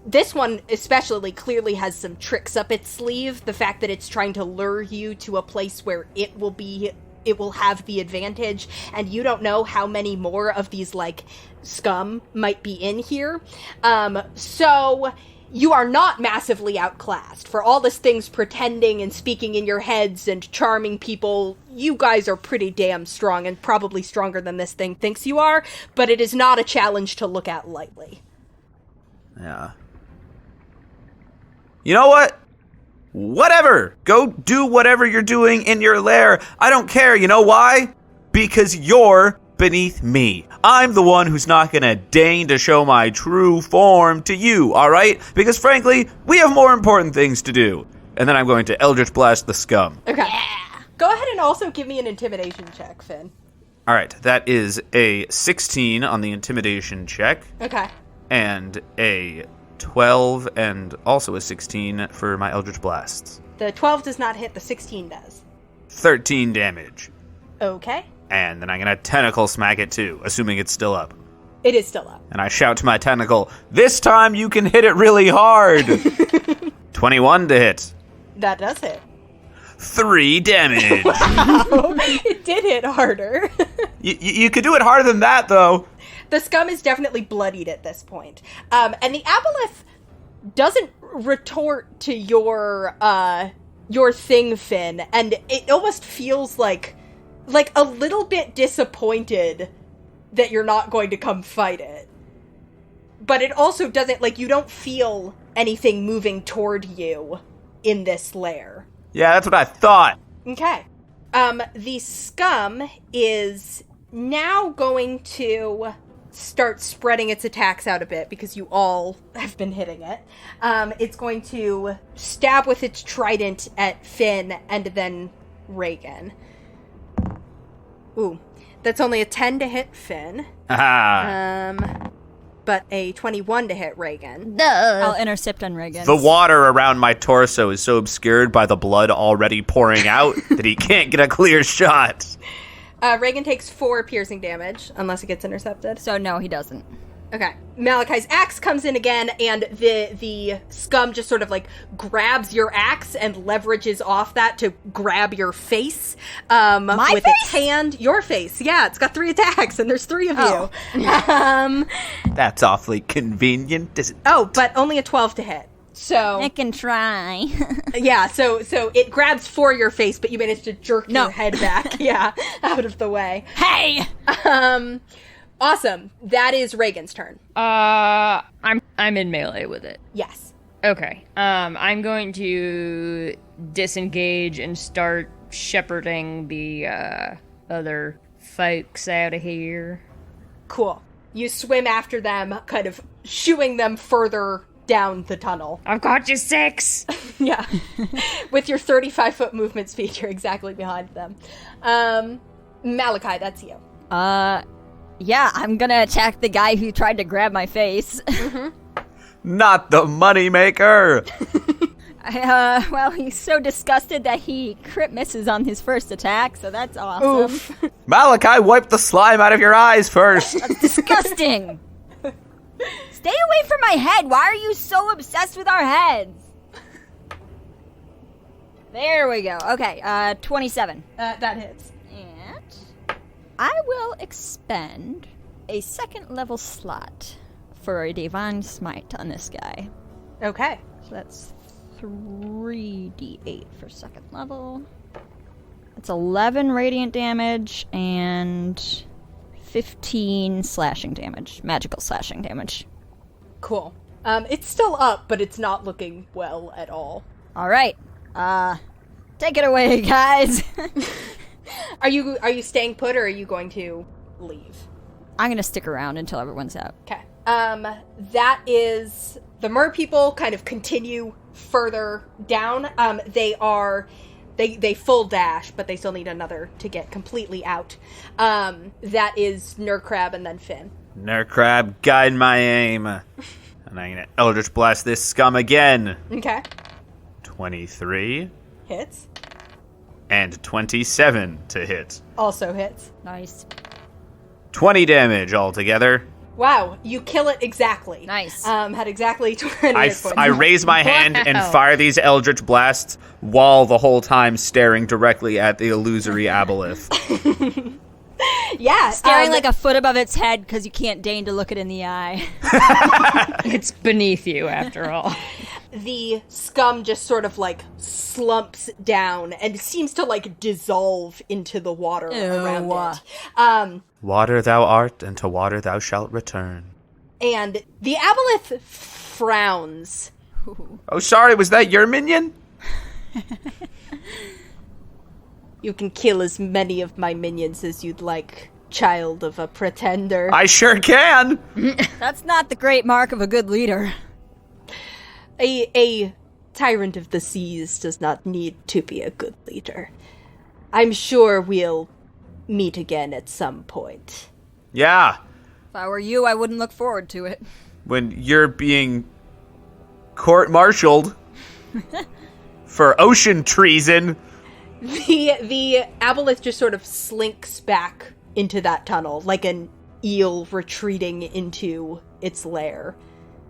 A: this one especially clearly has some tricks up its sleeve. The fact that it's trying to lure you to a place where it will have the advantage, and you don't know how many more of these, like, scum might be in here. So you are not massively outclassed. For all this thing's pretending and speaking in your heads and charming people, you guys are pretty damn strong, and probably stronger than this thing thinks you are, but it is not a challenge to look at lightly.
B: Yeah. You know what? Whatever. Go do whatever you're doing in your lair. I don't care. You know why? Because you're beneath me. I'm the one who's not going to deign to show my true form to you, all right? Because frankly, we have more important things to do. And then I'm going to Eldritch Blast the scum.
A: Okay. Yeah. Go ahead and also give me an intimidation check, Finn.
B: All right. That is a 16 on the intimidation check.
A: Okay.
B: And a 12 and also a 16 for my Eldritch Blasts.
A: The 12 does not hit, the 16 does.
B: 13 damage.
A: Okay.
B: And then I'm going to tentacle smack it too, assuming it's still up.
A: It is still up.
B: And I shout to my tentacle, this time you can hit it really hard. 21 to hit.
A: That does hit.
B: 3 damage.
A: Wow. It did hit harder.
B: You could do it harder than that, though.
A: The scum is definitely bloodied at this point. And the aboleth doesn't retort to your thing, Finn, and it almost feels like a little bit disappointed that you're not going to come fight it. But it also doesn't, like, you don't feel anything moving toward you in this lair.
B: Yeah, that's what I thought.
A: Okay. The scum is now going to start spreading its attacks out a bit because you all have been hitting it. It's going to stab with its trident at Finn and then Regin. Ooh, that's only a 10 to hit Finn. But a 21 to hit Regin.
D: I'll intercept on Regin.
B: The water around my torso is so obscured by the blood already pouring out that he can't get a clear shot.
A: Regin takes 4 piercing damage, unless it gets intercepted.
D: So no, he doesn't.
A: Okay. Malachi's axe comes in again, and the scum just sort of, like, grabs your axe and leverages off that to grab your face.
D: My
A: with
D: face?
A: its hand. Your face, yeah. It's got 3 attacks, and there's 3 of you.
B: That's awfully convenient, isn't it?
A: Oh, but only a 12 to hit. So
D: I can try.
A: yeah, so it grabs for your face, but you manage to jerk your head back, out of the way.
D: Hey!
A: Awesome. That is Regin's turn.
C: I'm in melee with it.
A: Yes.
C: Okay. I'm going to disengage and start shepherding the other folks out of here.
A: Cool. You swim after them, kind of shooing them further down the tunnel.
C: I've got you 6!
A: Yeah. With your 35-foot movement speed, you're exactly behind them. Malachi, that's you.
D: Yeah, I'm gonna attack the guy who tried to grab my face.
B: Not the moneymaker!
D: Well, he's so disgusted that he crit misses on his first attack, so that's awesome.
A: Oof.
B: Malachi, wipe the slime out of your eyes first!
D: That's disgusting! Stay away from my head! Why are you so obsessed with our heads? There we go. Okay, 27.
A: That hits.
D: And I will expend a second level slot for a Divine Smite on this guy.
A: Okay.
D: So that's 3d8 for second level. That's 11 radiant damage and 15 slashing damage. Magical slashing damage.
A: Cool. It's still up, but it's not looking well at all.
D: Alright. Take it away, guys.
A: Are you staying put, or are you going to leave?
D: I'm gonna stick around until everyone's out.
A: Okay. That is the mer people kind of continue further down. They full dash, but they still need another to get completely out. That is Nurkrab and then Finn.
B: Nurkrab, guide my aim. And I'm gonna Eldritch Blast this scum again.
A: Okay.
B: 23.
A: Hits.
B: And 27 to hit.
A: Also hits.
D: Nice.
B: 20 damage altogether.
A: Wow, you kill it exactly.
D: Nice.
A: Had exactly 20 hit points.
B: I raise my hand and fire these Eldritch Blasts while the whole time staring directly at the illusory aboleth.
A: Yeah.
D: Staring like a foot above its head because you can't deign to look it in the eye.
C: It's beneath you, after all.
A: The scum just sort of like slumps down and seems to like dissolve into the water around it.
B: Water thou art, and to water thou shalt return.
A: And the aboleth frowns.
B: Oh, sorry, was that your minion?
A: You can kill as many of my minions as you'd like, child of a pretender.
B: I sure can!
D: That's not the great mark of a good leader.
A: A tyrant of the seas does not need to be a good leader. I'm sure we'll meet again at some point.
B: Yeah.
D: If I were you, I wouldn't look forward to it.
B: When you're being court-martialed for ocean treason.
A: The aboleth just sort of slinks back into that tunnel, like an eel retreating into its lair.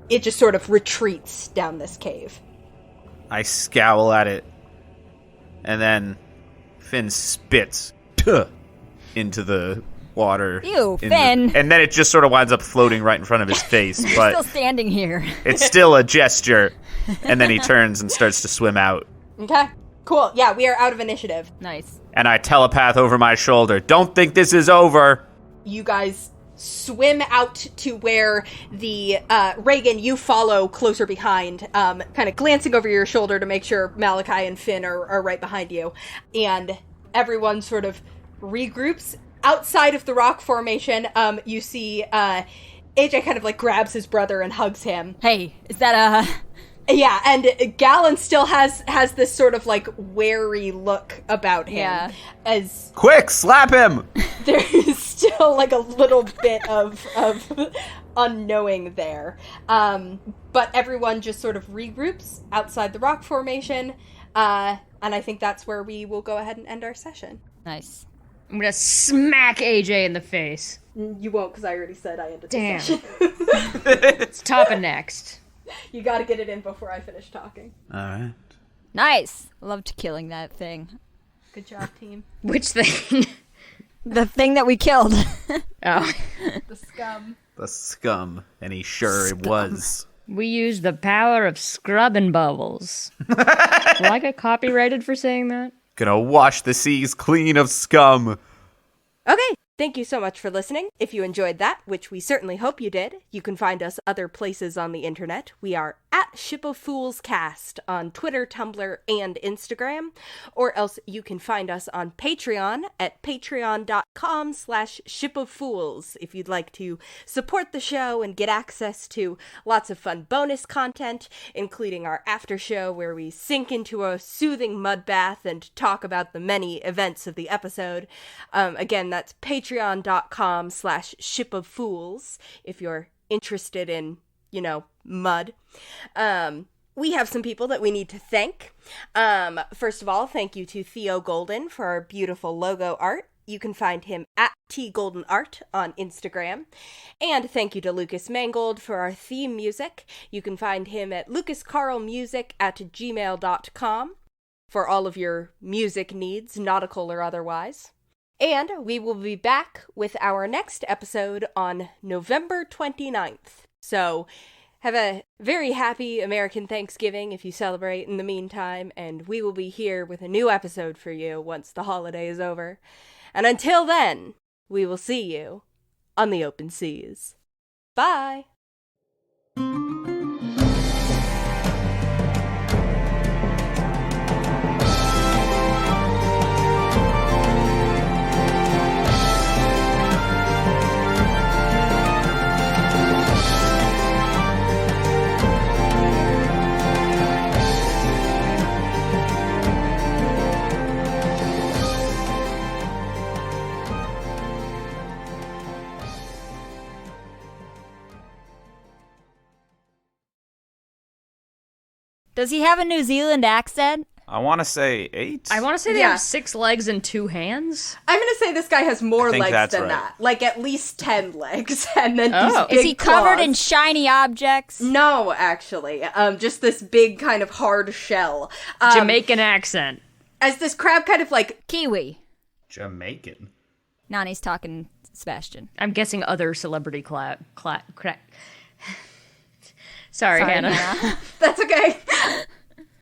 A: It just sort of retreats down this cave.
B: I scowl at it. And then Finn spits into the water.
D: Ew, Finn.
B: And then it just sort of winds up floating right in front of his face. But
D: Still standing here.
B: It's still a gesture. And then he turns and starts to swim out.
A: Okay, cool. Yeah, we are out of initiative.
D: Nice.
B: And I telepath over my shoulder. Don't think this is over.
A: You guys swim out to where the Regin, you follow closer behind, kind of glancing over your shoulder to make sure Malachi and Finn are right behind you. And everyone sort of regroups. Outside of the rock formation, you see AJ kind of like grabs his brother and hugs him.
D: Hey, is that
A: Yeah, and Gallon still has this sort of like wary look about him.
D: Yeah.
A: As
B: Quick, slap him!
A: there is still like a little bit of unknowing there. But everyone just sort of regroups outside the rock formation. And I think that's where we will go ahead and end our session.
D: Nice.
C: I'm gonna smack AJ in the face.
A: You won't, because I already said I ended the
C: Damn.
A: session.
C: It's top and next.
A: You gotta get it in before I finish talking.
B: Alright.
D: Nice. Loved killing that thing.
A: Good job, team.
C: Which thing?
D: The thing that we killed.
C: Oh.
A: The scum.
B: The scum. And he sure it was.
C: We use the power of scrubbing bubbles. Will I get copyrighted for saying that?
B: Gonna wash the seas clean of scum.
A: Okay, thank you so much for listening. If you enjoyed that, which we certainly hope you did, you can find us other places on the internet. We are at Ship of Fools Cast on Twitter, Tumblr, and Instagram. Or else you can find us on Patreon at patreon.com/shipoffools if you'd like to support the show and get access to lots of fun bonus content, including our after show where we sink into a soothing mud bath and talk about the many events of the episode. Again, that's patreon.com/shipoffools if you're interested in, mud. We have some people that we need to thank. First of all, thank you to Theo Golden for our beautiful logo art. You can find him at tgoldenart on Instagram. And thank you to Lucas Mangold for our theme music. You can find him at lucascarlmusic@gmail.com for all of your music needs, nautical or otherwise. And we will be back with our next episode on November 29th. So have a very happy American Thanksgiving if you celebrate in the meantime, and we will be here with a new episode for you once the holiday is over. And until then, we will see you on the open seas. Bye!
D: Does he have a New Zealand accent?
E: I want to say 8.
C: I want to say they have 6 legs and 2 hands.
A: I'm gonna say this guy has more
E: think
A: legs
E: that's
A: than
E: right.
A: that. Like at least 10 legs, and then these big
D: Is he covered
A: claws.
D: in shiny objects?
A: No, actually. Just this big kind of hard shell.
C: Jamaican accent.
A: As this crab kind of like...
D: Kiwi.
E: Jamaican.
D: Nani's talking Sebastian.
C: I'm guessing other celebrity Sorry, Hannah.
A: That's okay.